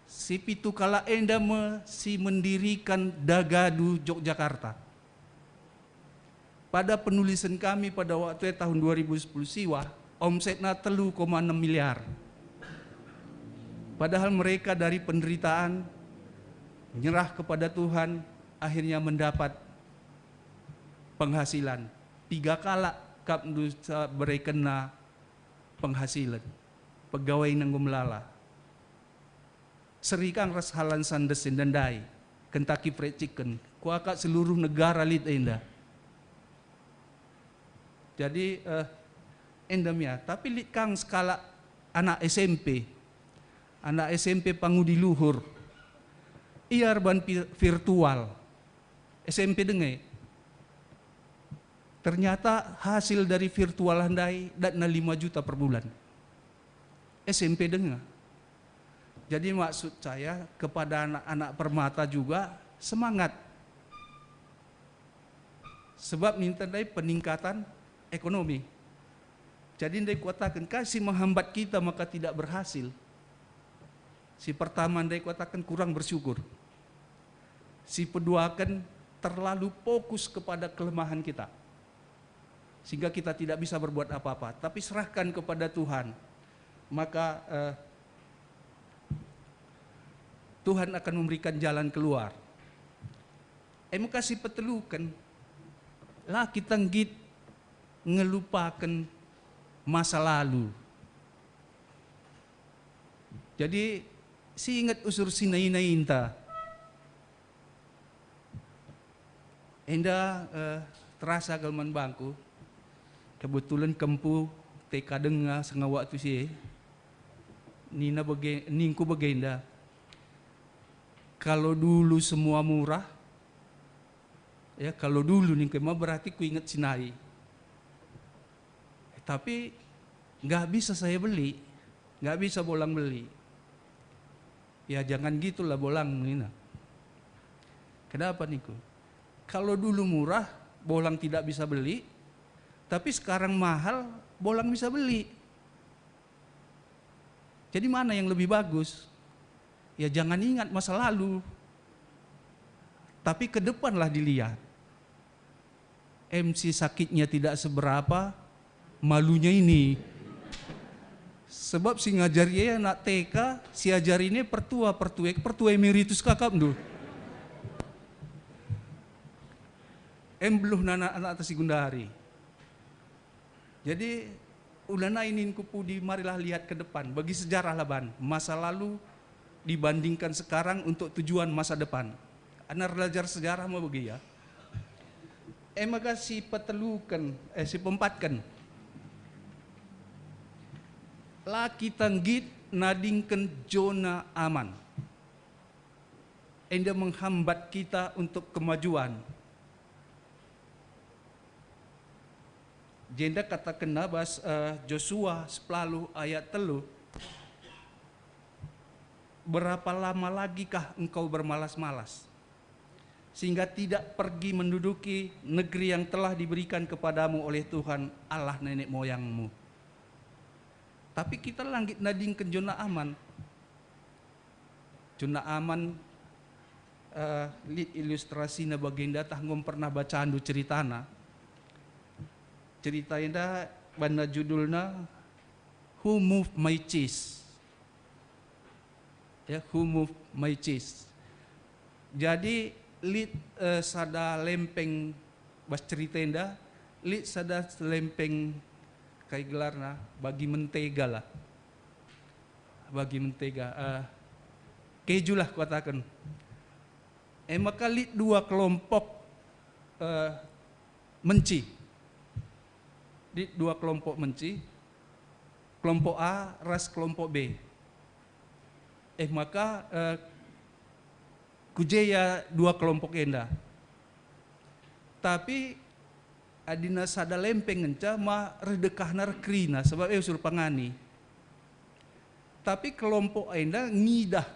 Speaker 3: Si pitu kala enda si mendirikan Dagadu Yogyakarta. Pada penulisan kami pada waktu tahun 2010 siwa, omsetnya 3,6 miliar. Padahal mereka dari penderitaan, menyerah kepada Tuhan, akhirnya mendapat penghasilan. 3 kala kap berekena penghasilan. Pegawai nanggung melala. Serikang ras halan sandes dendai, Kentucky Fried Chicken, kuaka seluruh negara lit enda. Jadi endemnya, tapi lit kang skala anak SMP pangudi luhur, iarban virtual, SMP dengai. Ternyata hasil dari virtual handai dan 5 juta per bulan. SMP dengar. Jadi maksud saya kepada anak-anak permata juga semangat. Sebab nintandai peningkatan ekonomi. Jadi ndai kuatakan kasih menghambat kita maka tidak berhasil. Si pertama ndai kuatakan kurang bersyukur. Si kedua kan terlalu fokus kepada kelemahan kita. Sehingga kita tidak bisa berbuat apa-apa, tapi serahkan kepada Tuhan. Maka Tuhan akan memberikan jalan keluar. Mau kasih petelukan lah kita ngit ngelupakan masa lalu. Jadi si ingat usur sinai inta. Enda terasa galman bangku. Kebetulan kempu TK dengar setengah waktu sih. Ningku bagenda. Kalau dulu semua murah, Ya kalau dulu nih kemah berarti ku ingat Sinai. Tapi nggak bisa saya beli, nggak bisa bolang beli. Ya jangan gitulah bolang Nina. Kenapa niku? Kalau dulu murah, bolang tidak bisa beli, tapi sekarang mahal, bolang bisa beli. Jadi mana yang lebih bagus? Ya jangan ingat masa lalu, tapi ke depanlah dilihat. MC sakitnya tidak seberapa, malunya ini. Sebab si ngajari anak TK, si ajar ini pertua emeritus kakak dulu. Belum anak atas si Gundari. Jadi ulana ini kupudi marilah lihat ke depan, bagi sejarah laban, masa lalu dibandingkan sekarang untuk tujuan masa depan. Anak belajar sejarah mau bagi ya. Maka si petelukan, si pempatkan. Laki tanggit nadingkan zona aman. Enda menghambat kita untuk kemajuan. Jenda katakan nabas Joshua 10 ayat 3. Berapa lama lagi kah engkau bermalas-malas? Sehingga tidak pergi menduduki negeri yang telah diberikan kepadamu oleh Tuhan Allah nenek moyangmu. Tapi kita langit nadingkan zona aman. Zona aman lihat ilustrasinya baginda tanggum pernah baca andu ceritana. Ceritanya banda judulnya Who Moved My Cheese? Ya, Who Moved My Cheese? Jadi lit sada lempeng bas ceritenda, lit sada lempeng kayak gelarna bagi mentega lah, bagi mentega keju lah katakan. Maka lit dua kelompok menci, lit dua kelompok menci, kelompok A ras kelompok B. Maka kujaya dua kelompok enda. Tapi adina sada lempeng enca ma redekahna rekrina sebab usul pangani. Tapi kelompok enda ngidah.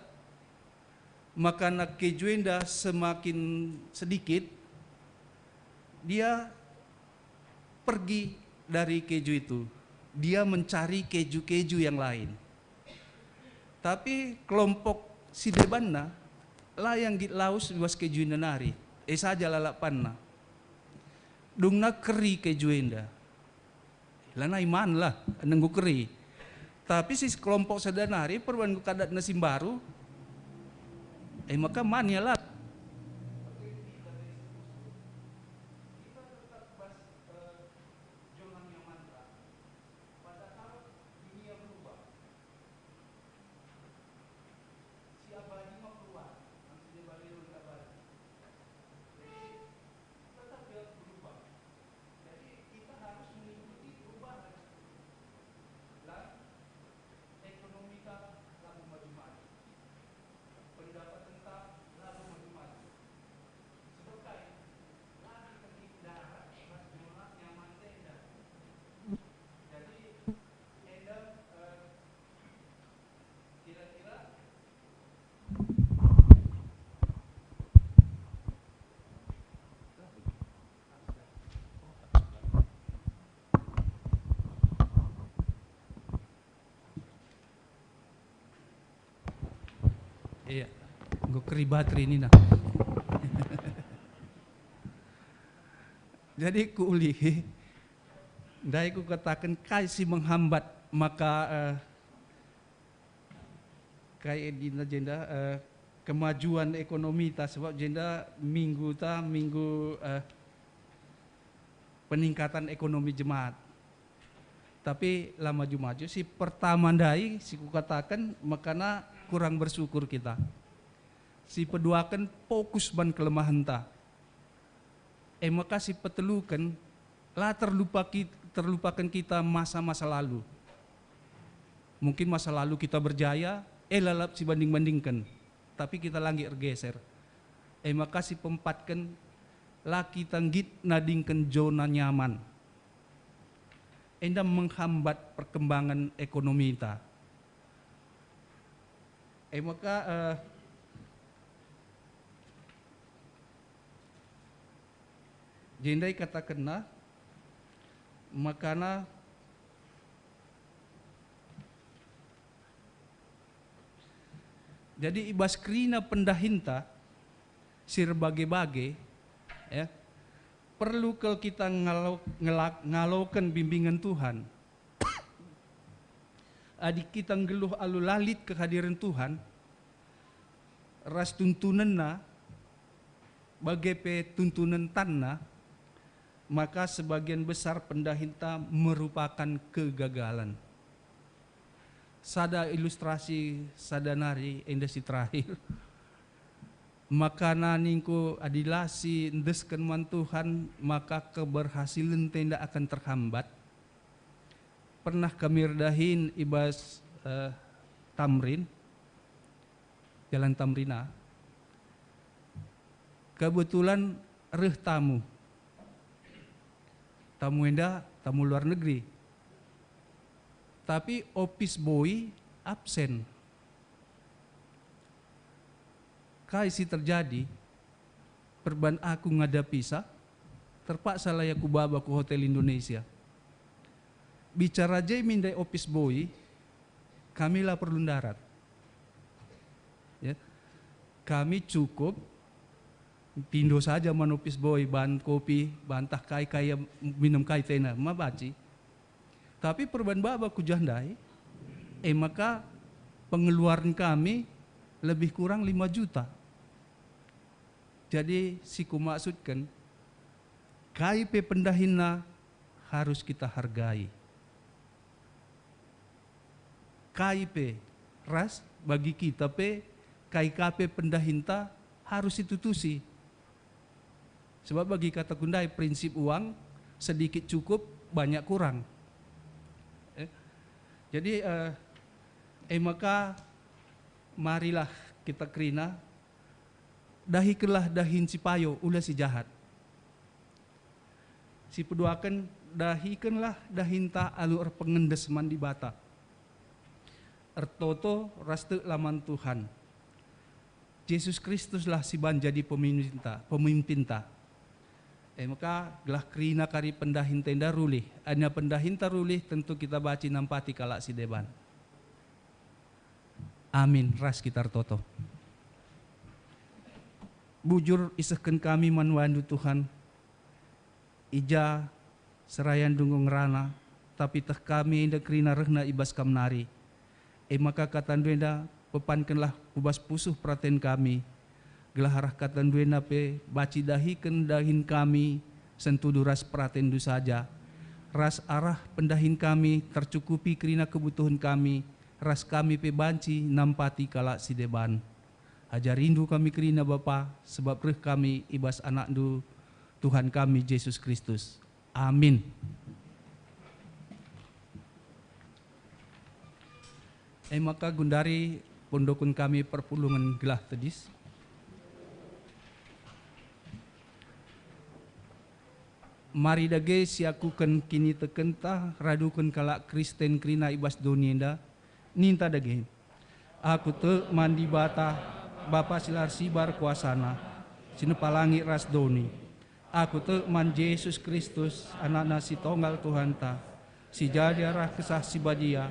Speaker 3: Maka nak keju enda semakin sedikit, dia pergi dari keju itu. Dia mencari keju-keju yang lain. Tapi kelompok si debanna lah yang git laus was keju nari, saja lalapanna. Dungna keri keju enda. Lana iman lah, nenggu keri. Tapi si kelompok sedanari perwan kadat nasim baru, maka mania lah. Iya, gue keri baterai ini nah. Jadi ku uli, dai ku katakan kasih menghambat maka kayak di agenda kemajuan ekonomi ta sebab agenda minggu peningkatan ekonomi jemaat. Tapi lama maju si pertama dai si ku katakan makana kurang bersyukur kita. Si peduakan fokus ban kelemahan ta. Maka si petelukan lah terlupakan kita masa-masa lalu. Mungkin masa lalu kita berjaya, lalap si banding-bandingkan. Tapi kita lagi bergeser. Maka si pempatkan laki tanggit nadingken zona nyaman. Enda menghambat perkembangan ekonomi kita. Maka jendai katakanlah makana jadi ibas krina pendahinta sir bage-bage ya, perlu kalau kita ngalaukan bimbingan Tuhan. Adik kita ngeluh alu lalit kehadiran Tuhan, ras tuntunanna bagai pe tuntunan tanah, maka sebagian besar pendahinta merupakan kegagalan. Sada ilustrasi sadanari endasi terakhir. Maka ningku adilasi endeskan man Tuhan, maka keberhasilan tenda akan terhambat. Pernah kami redahin ibas Tamrin, Jalan Tamrina. Kebetulan tamu enda tamu luar negeri. Tapi office boy absen. Kaisi terjadi, perban aku ngadapi terpaksa lah aku bawa ke Hotel Indonesia. Bicara jay mindai office boy, kami lah perlu darat. Ya. Kami cukup pindo saja man office boy, bahan kopi, bantah kai minum kai tena, mabaci. Tapi perban baba ku jandai, maka pengeluaran kami lebih kurang 5 juta. Jadi siku maksudkan, KIP pendahina harus kita hargai. KIP ras bagi kita KIKP pendahinta harus ditutusi. Sebab bagi kata Kundai prinsip uang sedikit cukup banyak kurang. Jadi maka marilah kita kerina dahikanlah dahin si payo ulah si jahat. Si peduakan dahikanlah dahinta alur pengendes mandi bata. Ertoto raste laman Tuhan. Yesus Kristuslah si ban jadi pemimpinta. Maka gelah kerina kari pendahin tenda rulih. Hanya pendahin rulih tentu kita baca nampati kalak si deban. Amin. Ras kita toto. Bujur isahkan kami manwandu Tuhan. Ija serayan dungung rana. Tapi teh kami inda kerina rehna ibas kamnari. Maka katan duenda pepankanlah ubas pusuh praten kami. Gelah arah katan duena baci dahikan dahin kami sentudu ras pratendu saja. Ras arah pendahin kami tercukupi kerina kebutuhan kami. Ras kami banci nampati kalak si deban. Ajar rindu kami kerina Bapa sebab reh kami ibas anak du Tuhan kami Yesus Kristus. Amin. Maka gundari pondokun kami perpulungan gelah tedis. Mari dage siakukan kini tekenta radukan kalak Kristen krina ibas donienda ninta dage. Aku te mandi bata Bapa silar sibar kuasana sinepalangi ras doni. Aku te man Yesus Kristus anak nasi tonggal Tuhan ta. Si jadi arah kesah si badia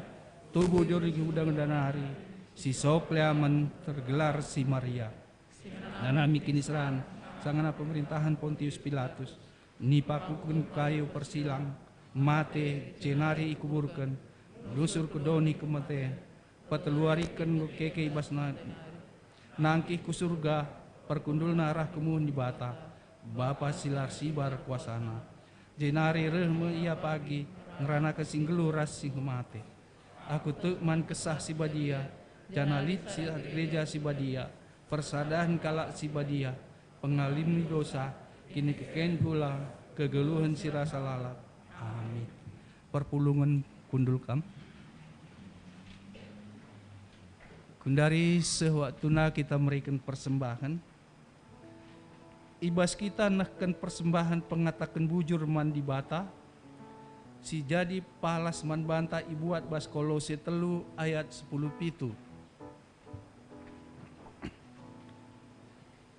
Speaker 3: tubuh jori udang danari si sopleamen tergelar si Maria. Nanami kini seran sangana pemerintahan Pontius Pilatus. Nipakukun kayu persilang mate cenari ikuburkan lusur kedoni kemate pateluarikan keke ibas nangkih ku surga perkundul narah kemun di bata Bapa silar sibar kuasana jenari rehme ia pagi ngerana kesinggelu ras sing mate. Aku man kesah si badia janalit si gereja si badia persadahan kalak si badia pengalimi dosa kini keken pula kegeluhan si rasa lalap. Amin. Perpulungan kundulkam. Kundari sewaktuna kita memberikan persembahan. ibas kita nahkan persembahan pengatakan bujur man di bata, si jadi palas man banta ibuat bas Kolose 3 ayat 10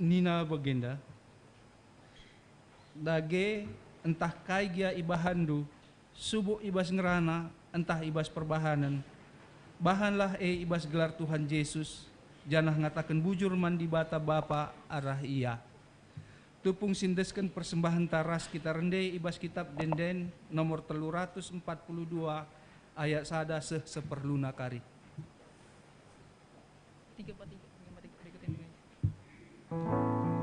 Speaker 3: Nina bagenda dage entah kai gia ibahandu subuh ibas ngerana entah ibas perbahanan bahanlah ibas gelar Tuhan Yesus janah ngatakan bujur man di bata Bapa arah iya tupung sindeskan persembahan taras kita rendai ibas kitab Denden nomor 342 ayat sada seperluna kari 343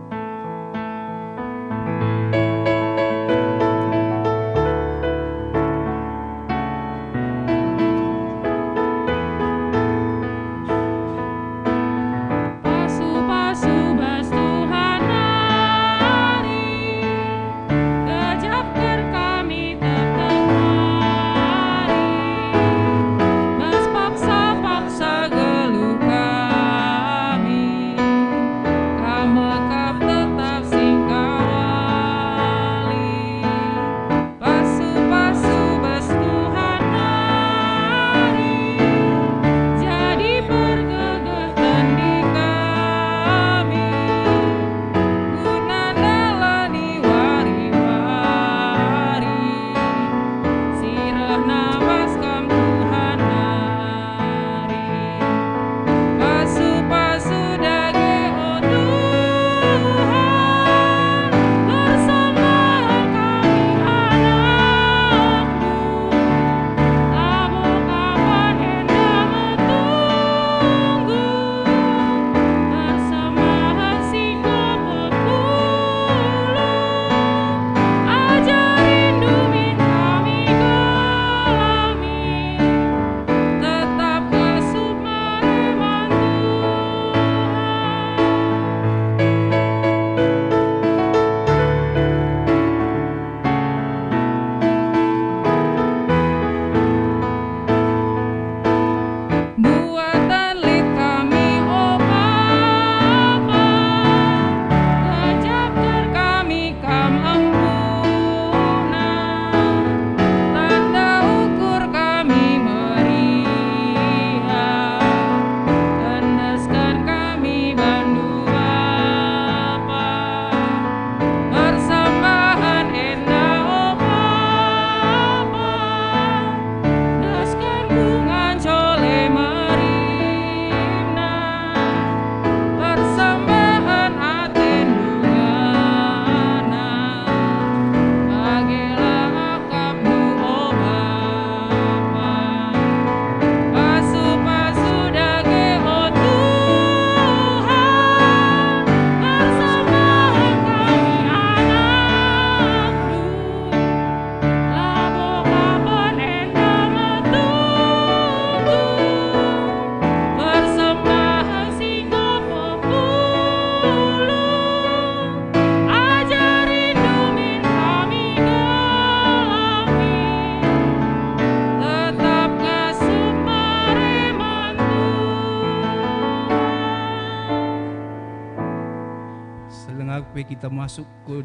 Speaker 3: kita masuk ke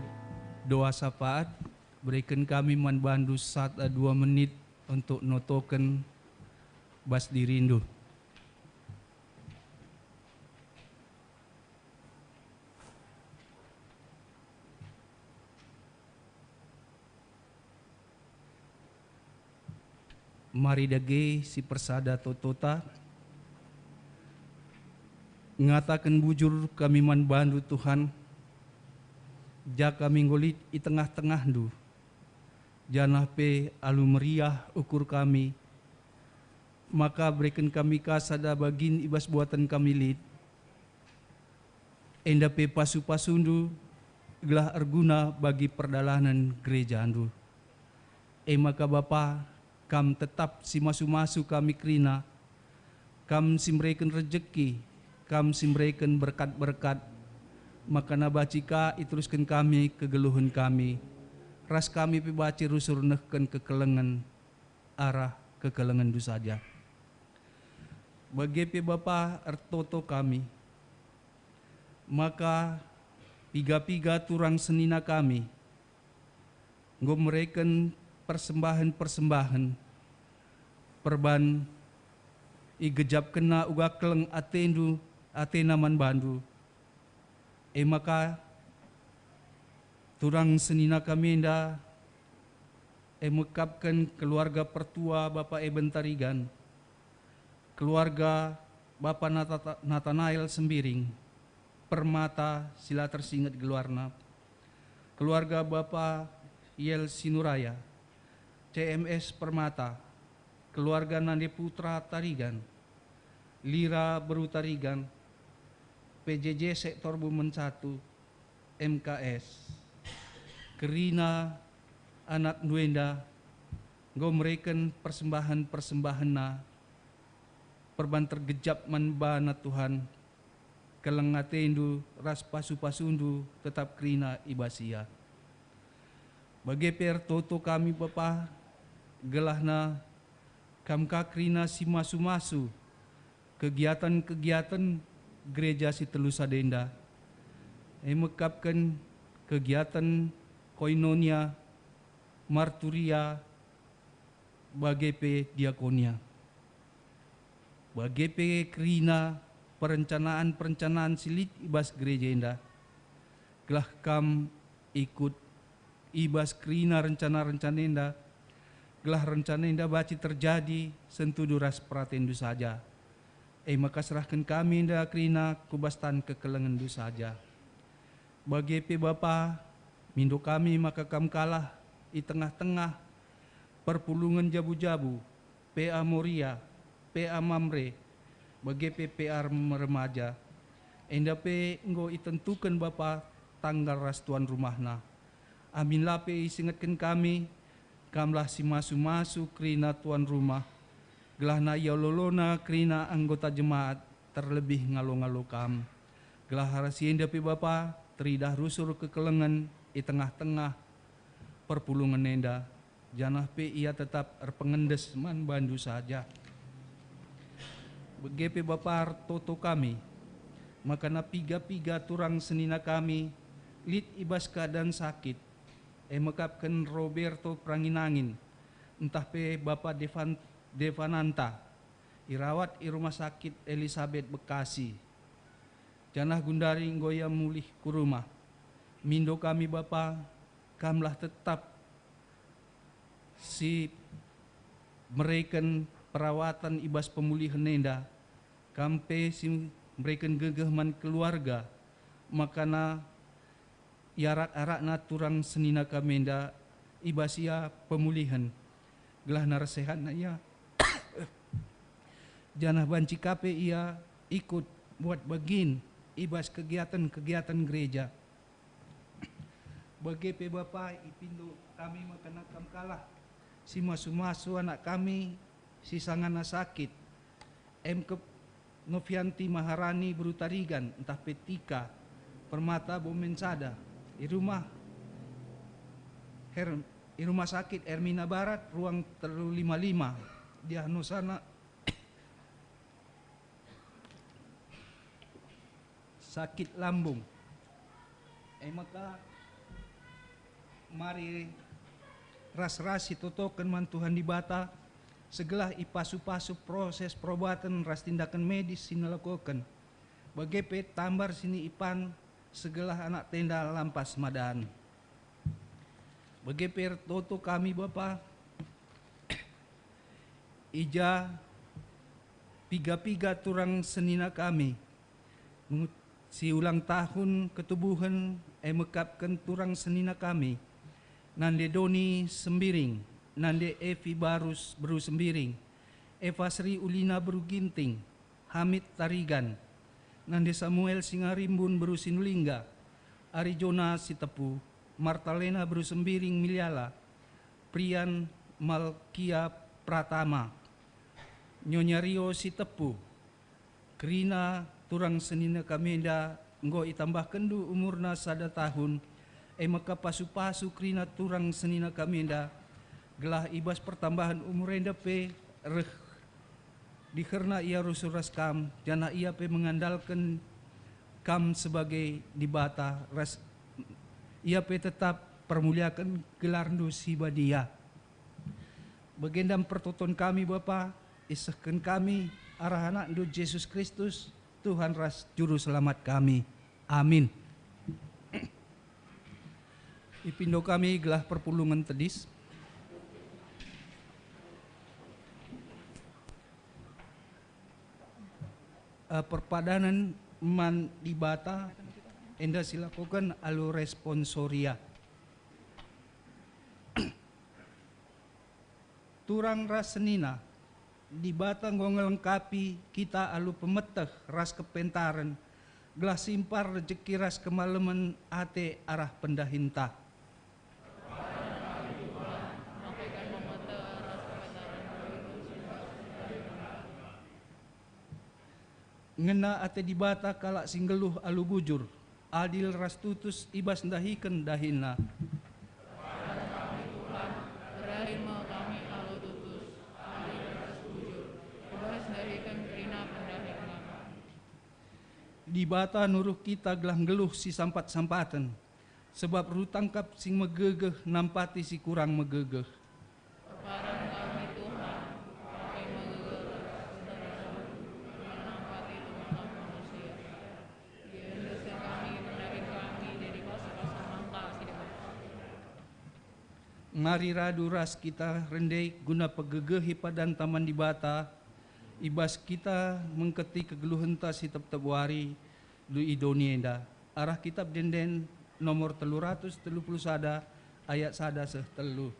Speaker 3: doa syafaat. Berikan kami manbandu 1-2 menit untuk notoken bas dirindu. Mari dage si persada totota ngatakan bujur kami manbandu Tuhan. Jaka minggolit i tengah-tengah du. Janah pe alu meriah ukur kami. Maka berikan kami kasada bagin ibas buatan kami lit. Enda pe pasu-pasundu gelah arguna bagi perdalanan gereja andu. Maka Bapa kam tetap si masu-masu kami krina. Kam simreken rejeki. Kam simreken berkat-berkat. Maka nabacika iteruskan kami kegeluhan kami. Ras kami pibaci rusurnehkan kekelengan arah kekelengan du saja. Bagi pi Bapa ertoto kami. Maka piga-piga turang senina kami, nggo mereken persembahan-persembahan, perban igejap kena uga keleng atendu atenaman bandu. Maka turang senina kami enda mekapkan keluarga pertua Bapak Bentarigan, keluarga Bapak Nathanael Sembiring, Permata sila tersingat geluarna, keluarga Bapak Yel Sinuraya, CMS Permata, keluarga Nande Putra Tarigan, Lira Beru Tarigan, PJJ Sektor Bumen 1, MKS, Kerina anak Nuenda, nggo mereken persembahan-persembahanna, perban tergejap manbana Tuhan, kelengatendu ras pasu-pasundu tetap kerina ibasia. Bagi per toto kami Bapa, gelahna kamka kerina si masu-masu, kegiatan-kegiatan gereja si Telu Sadenda, mekapkan kegiatan koinonia, marturia, bagepe diakonia. Bagepe kerina perencanaan-perencanaan silit ibas gereja indah. Gelah kam ikut ibas kerina rencana-rencana indah. Gelah rencana indah baci terjadi sentuh duras pratendu saja. Maka serahkan kami indah kerina kubastan kekelengan du saja. Bagepe Bapa, mindo kami maka kam kalah di tengah-tengah perpulungan jabu-jabu, PA Moria, PA Mamre, bagi PPR remaja. Enda pe nggo itentukan Bapa tanggal ras tuan rumahna. Amin lape isingatkan kami, kamlah si masu-masu kerina tuan rumah. Gelah na ya lolona kerina anggota jemaat terlebih ngalo-ngalo kam. Gelah harasi enda pe Bapa teridah rusur kekelengan di tengah-tengah perpulungan enda, janah pe ia tetap erpengendes man bandu saja. Begepe Bapa toto kami, maka na piga-piga turang senina kami, lit ibas keadaan sakit, mekapkan Roberto Pranginangin, entah pe Bapa Devananta, irawat di rumah sakit Elizabeth Bekasi, janah gundari ngoya mulih ku rumah. Mindo kami Bapa, kamlah tetap si mereken perawatan ibas pemulihan nenda, kampe si mereken gegehman keluarga, makana yarak-arak na turang senina kamenda ibasia pemulihan, gelah narasehat na ia, janah banci kape ia ikut buat bagin ibas kegiatan-kegiatan gereja. Bagepe Bapa ipindo kami makana kam kalah si masu-masu anak kami si sangana sakit Mkep Novianti Maharani Berutarigan entah Petika Permata Bomensada di rumah sakit Ermina Barat ruang 355 di Hanusana sakit lambung. Maka mari ras-ras itotokan man Tuhan di bata, segelah ipasu-pasu proses perobatan ras tindakan medis sinalakukan. Bagepe tambar sini ipan segelah anak tenda lampas madaan. Bagepe toto kami Bapa, ija piga-piga turang senina kami, si ulang tahun ketubuhan mekapkan turang senina kami, Nande Doni Sembiring, Nande Evi Barus Beru Sembiring, Eva Sri Ulina Beru Ginting, Hamid Tarigan, Nande Samuel Singarimbun Beru Sinulingga, Arijona Sitepu, Martalena Beru Sembiring Milyala, Prian Malkia Pratama, Nyonya Rio Sitepu, Krina turang senina kamenda nggo itambah kendu umurna sada tahun, maka pasu-pasu krina turang senina kamenda gelah ibas pertambahan umur enda pe dikerna ia rusuras kam jana ia pe mengandalkan kam sebagai dibata ras ia pe tetap permuliakan gelar siba dia. Bagendam pertoton kami Bapa, isahkan kami arah anak Yesus Kristus, Tuhan ras juru selamat kami. Amin. Ipindo kami gelah perpulungan tedis. Perpadanan man dibata enda silakukan alu responsoria. Turang ras senina dibata ngelengkapi kita alu pemeteh ras kepentaran gelah simpar rejeki ras kemalaman ate arah pendahinta. Ngena ate dibata kalak singgeluh alu bujur adil ras tutus ibas ndahiken dahina. Dibata nuruh kita gelah ngeluh si sampat-sampatan sebab rutangkap sing megegeh nampati si kurang megegeh.
Speaker 4: Kepada kami Tuhan, pakai megegeh nampati Tuhan manusia. Diendeskan kami mendaring kami dari pasal-pasal mangkal siapa.
Speaker 3: Mari radu ras kita rendai guna pegegehi padan taman dibata ibas kita mengketi kegeluhan ta si tep wari du idonienda arah kitab denden nomor 331 ayat 1 telu.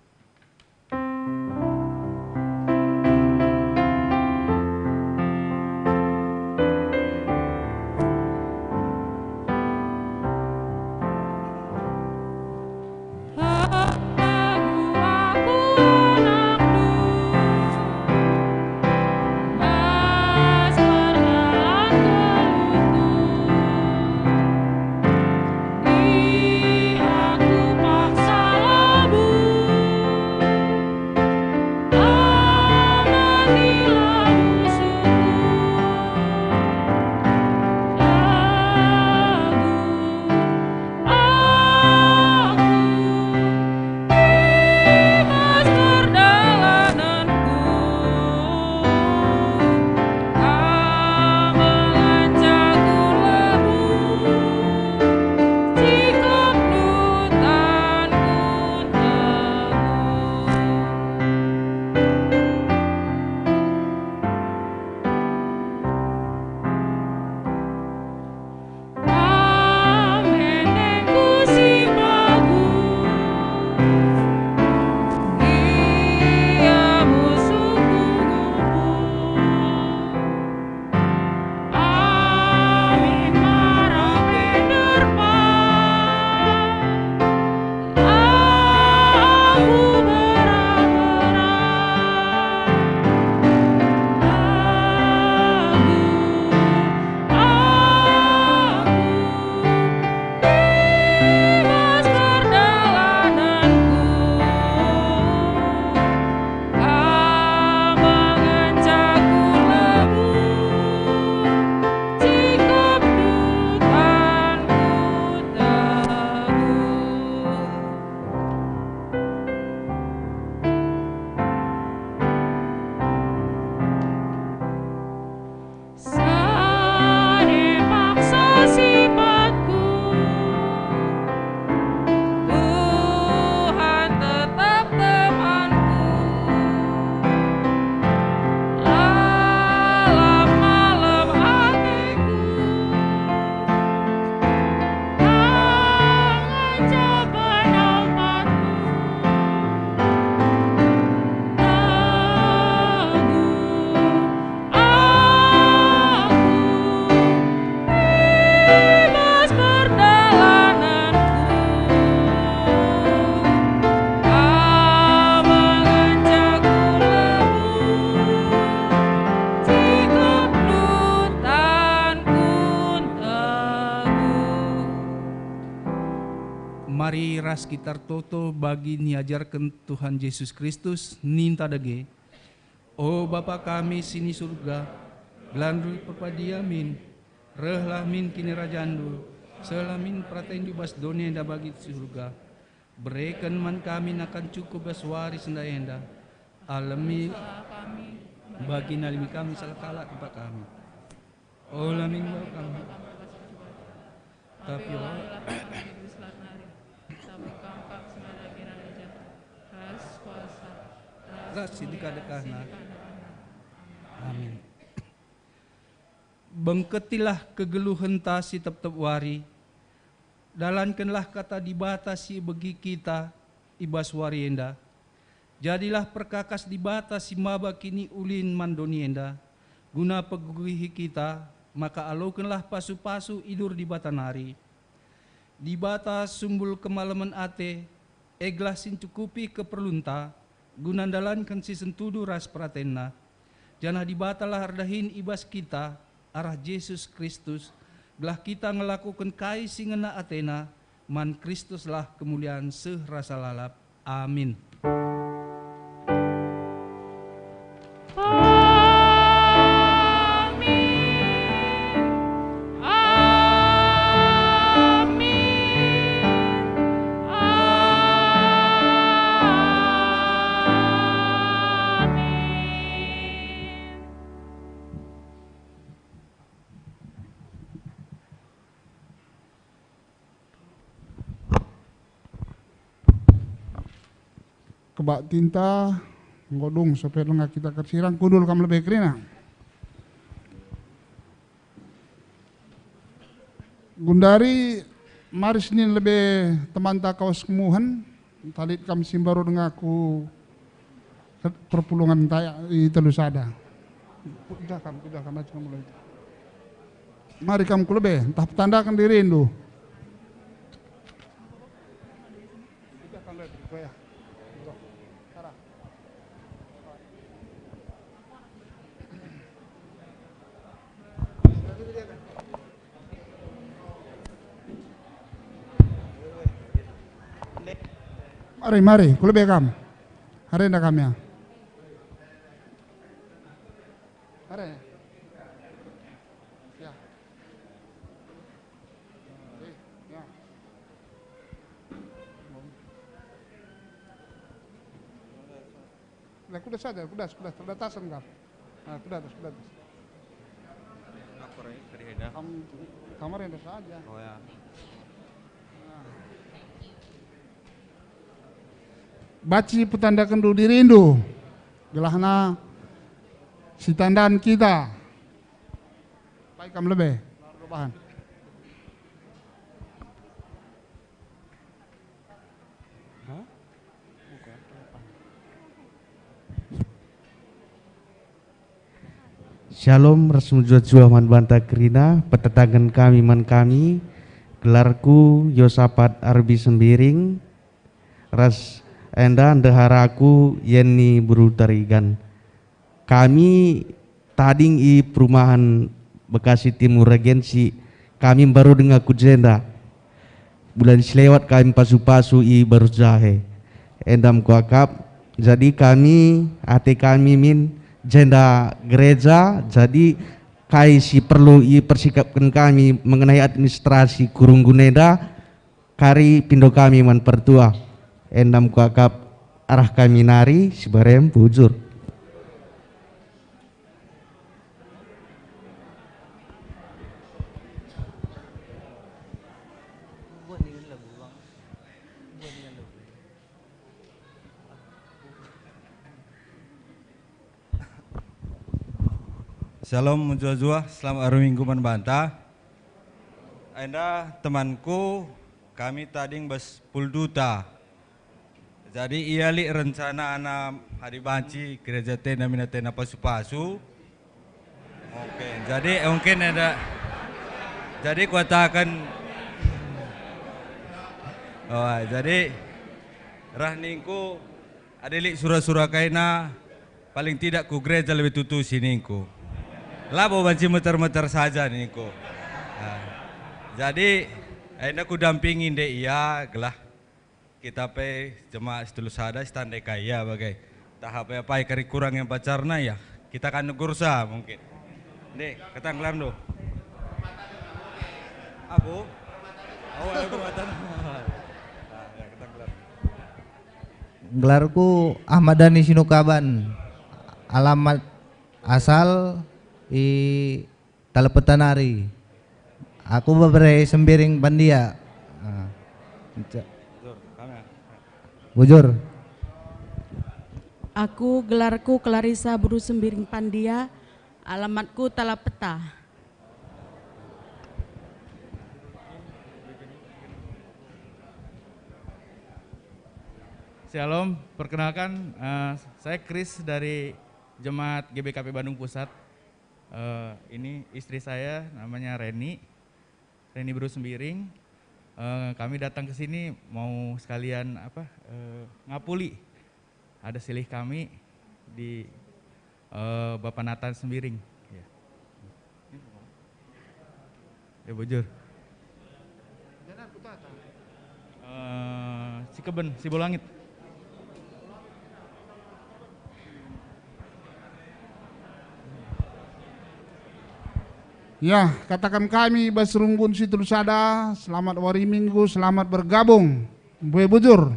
Speaker 3: Mari ras kita toto bagi niajarkan Tuhan Yesus Kristus ninta dage. Oh Bapa kami sini surga, gelandui pepadiamin, Rehlah min kini rajandu, selamin praten jubas dunia enda bagi surga. Berikan man kami akan cukup baswari sendayenda. Alami
Speaker 4: Salah kami,
Speaker 3: bagi nalimi kami salah kalak kepada kami. Oh lamin kami. Tapi
Speaker 4: walaupun kami berselat nari, tapi kampak semada kira aja. Ras kuasa,
Speaker 3: ras sidika-dekahna.
Speaker 4: Amin.
Speaker 3: Amin. Bengketilah kegeluhan tasi tep-tep wari. Dalankanlah kata dibatasi bagi kita ibas wari enda. Jadilah perkakas dibatasi maba kini ulin mandoni enda. Guna peguhi kita, maka alaukanlah pasu-pasu idur di batanari. Di batas sumbul kemalaman ate, eglasin cukupi keperlunta, guna dalankan si sentudu ras pratenna. Janah dibatalah ardahin ibas kita, arah Yesus Kristus, gelah kita ngelakukan kai singena atena, man Kristuslah kemuliaan sehrasa lalap. Amin.
Speaker 5: Kebak tinta ngodung supaya lengah kita kersirang kudul kam lebih kerina. Gundari maris ni lebih teman tak kawas kemuhan talit kam simbaru dengan aku perpulungan tayak di Telusada. Udah kam aja mulai. Mari kam ku lebih entah tandakan diri indu. Mari, kulo bekam. Hari ndak kami ya. Hari. Ya. Ya. Nah, kuda saja, kuda tasan kap. Nah, kuda atas. Kamar yang saja.
Speaker 3: Oh ya.
Speaker 5: Baci petandakan dulu diri indu. Gelahna si tandaan kita. Baik kam lebih. Perubahan.
Speaker 6: Shalom rasmujua man banta kerina petetangan kami man kami gelarku Yosapat Arbi Sembiring ras enda ndeharaku Yeni Berutarigan. Kami tading i perumahan Bekasi Timur Regensi kami baru dengan kujenda bulan selewat kami pasu-pasu i baru jahe endam kuakap jadi kami ate kami min jenda gereja jadi kai si perlu i persikapkan kami mengenai administrasi kurung guneda kari pindo kami man pertua endam kuakap arah kami nari sibarem bujur.
Speaker 7: Shalom mujua-jua, selamat hari Minggu membantah. Anda temanku, kami tadi bes pulduta. Jadi ia li rencana anak hari banci gereja tena mina tena pasu-pasu. Oke, jadi mungkin ada. Jadi katakan. Oh, jadi rahningku ada li surah-surah kaina paling tidak ku gereja lebih tutu siningku. Lah bawa banci muter-muter saja ningku. Nah, jadi enak ku dampingin deh iya gelah kita pe jemaah Telusada standai kaya bagai tahap apa kari kurang yang pacarna ya kita kan negur sah mungkin. Deh, ketanggelam do. Aku? Awal kekuatan.
Speaker 8: Gelarku Ahmad Dhani Sinukaban. Alamat asal di Talepetanari. Aku beberapa sembiring Pandia. Bujur.
Speaker 9: Aku gelarku Clarissa Buru Sembiring Pandia. Alamatku Talapeta.
Speaker 3: Shalom, perkenalkan saya Chris dari Jemaat GBKP Bandung Pusat. Ini istri saya namanya Reni Buru Sembiring. Kami datang ke sini mau sekalian ngapuli. Ada silih kami di Bapak Nathan Sembiring. Ya bujur. Cikeben, Sibolangit.
Speaker 5: Ya, katakan kami Basrunggun Situlusada, selamat hari Minggu, selamat bergabung. Buya Bujur.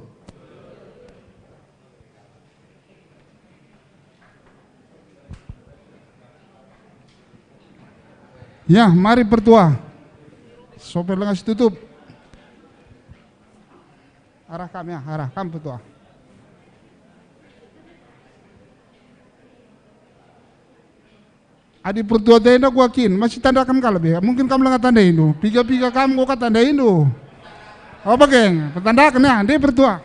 Speaker 5: Ya, mari pertua. Sopir lengas tutup. Arah kami ya, arah kami pertua. Adi pertua tenda gua kin, masih tandakan kalau be. Mungkin kamu lengat tandain do. Piga-piga kamu gua tandain do. Oh bageng, pertandakan ya, dia pertua.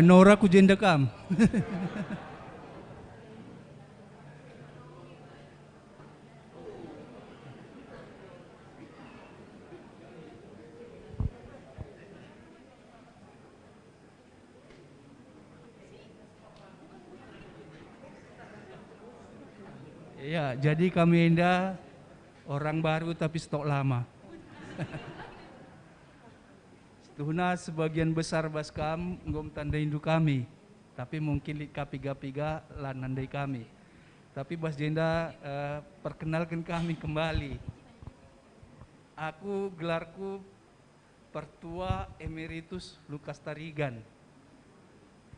Speaker 3: Nora ku jenda kam. Ya, jadi kami indah orang baru tapi stok lama. Setuhna sebagian besar baskam ngom tandai indu kami, tapi mungkin kapiga-piga lan nandai kami. Tapi Bas Jenda perkenalkan kami kembali. Aku gelarku Pertua Emeritus Lukas Tarigan,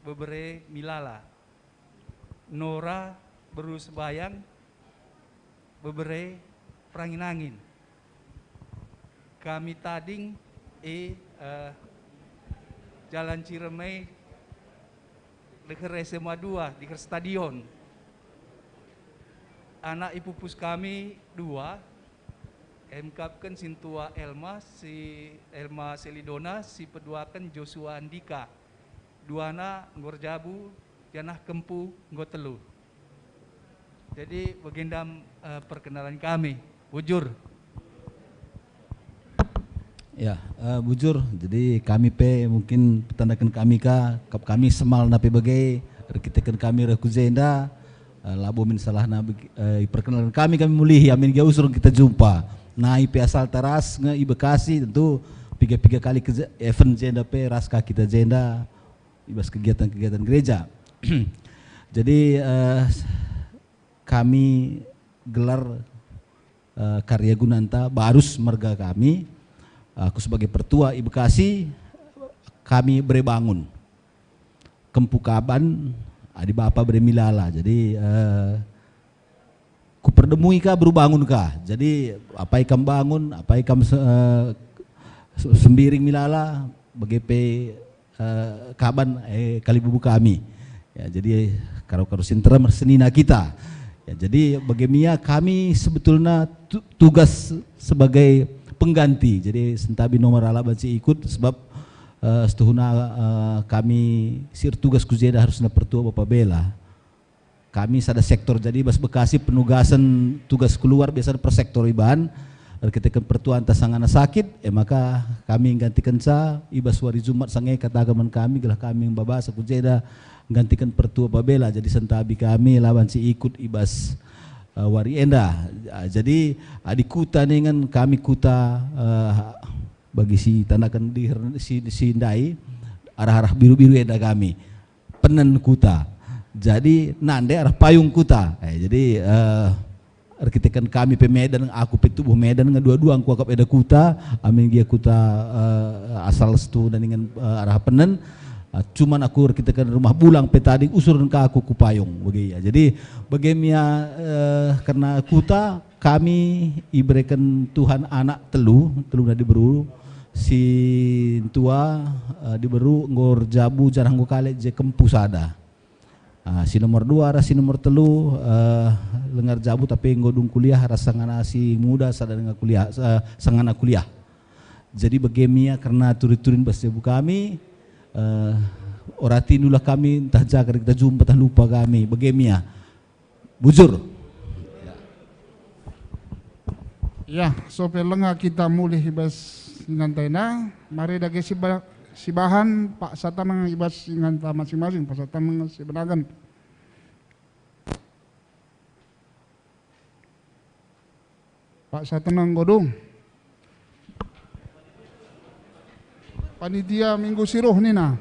Speaker 3: Bebere Milala, Nora Berus Bayang, Bebere Pranginangin. Kami tading Jalan Ciremai dekat SMA 2 di stadion. Anak ipupus kami 2, MKapken Sintua Elma, si Elma Selidona, si peduakan Joshua Andika. 2 anak ngorjabu, janah kempu ngotelu. Jadi bagendam perkenalan kami, bujur.
Speaker 2: Ya, bujur. Jadi kami mungkin tandakan kami kami semal napi bagai rekitekan kami rekuzenda labo min salah na perkenalan kami mulih amin gia usur kita jumpa. Nah, IP asal teras nge Bekasi tentu piga-piga kali ke event jenda raska kita jenda ibas kegiatan-kegiatan gereja. Jadi kami gelar karya Gunanta Barus marga kami. Aku sebagai pertua I Bekasi, kami berebangun Kempukaban adi bapa beremilala. Jadi ku perdemui kah berubangun kah. Jadi apa ikam bangun, apa ikam sembiring milala bagai kaban kalibubu kami. Ya, jadi karo-karo sintra senina kita. Ya, jadi bagaimana kami sebetulnya tugas sebagai pengganti. Jadi sentabi nomor alaban si ikut sebab setuhuna kami sir tugas kujeda harusnya pertua Bapak Bela. Kami sada sektor jadi Bas Bekasi penugasan tugas keluar biasa per sektor iban. Ketika pertua antas sangana sakit, maka kami gantikan sa ibas wari Jumat sangai kata agaman kami gelah kami yang babasa kujeda gantikan pertua Bapak Bela. Jadi sentabi kami lawan si ikut ibas wari enda. Jadi adik kuta dengan kami kuta bagi si tandakan di si ndai arah-arah biru-biru enda kami penen kuta. Jadi nande arah payung kuta. Jadi arkitekan kami pe Medan, aku pe tubuh Medan ngedua-dua angku akap eda kuta, amin dia kuta asal stu dan dengan arah penen. Cuman aku arkitekan rumah bulang pe tadi usurun ke aku ku payung bagi ya. Jadi bagemia karena kuta kami iberikan Tuhan anak telu na diberu si tua diberu ngor jabu jarang go kale je kempusada. Si nomor 2 arah si nomor 3 lengar jabu tapi ngodung kuliah rasa ngana si muda sada dengan kuliah sangana kuliah. Jadi bagemia karena turin-turin basebu kami orati nulah kami entah jaga kita jumpa entah lupa kami bagemia bujur.
Speaker 5: Ya, sope lenga kita mulih ibas ngantena, mari dage si bahan Pak Satanang ibas nganta masing-masing, Pak Satanang si benagan. Pak Satanang godong. Panitia minggu siruh nina.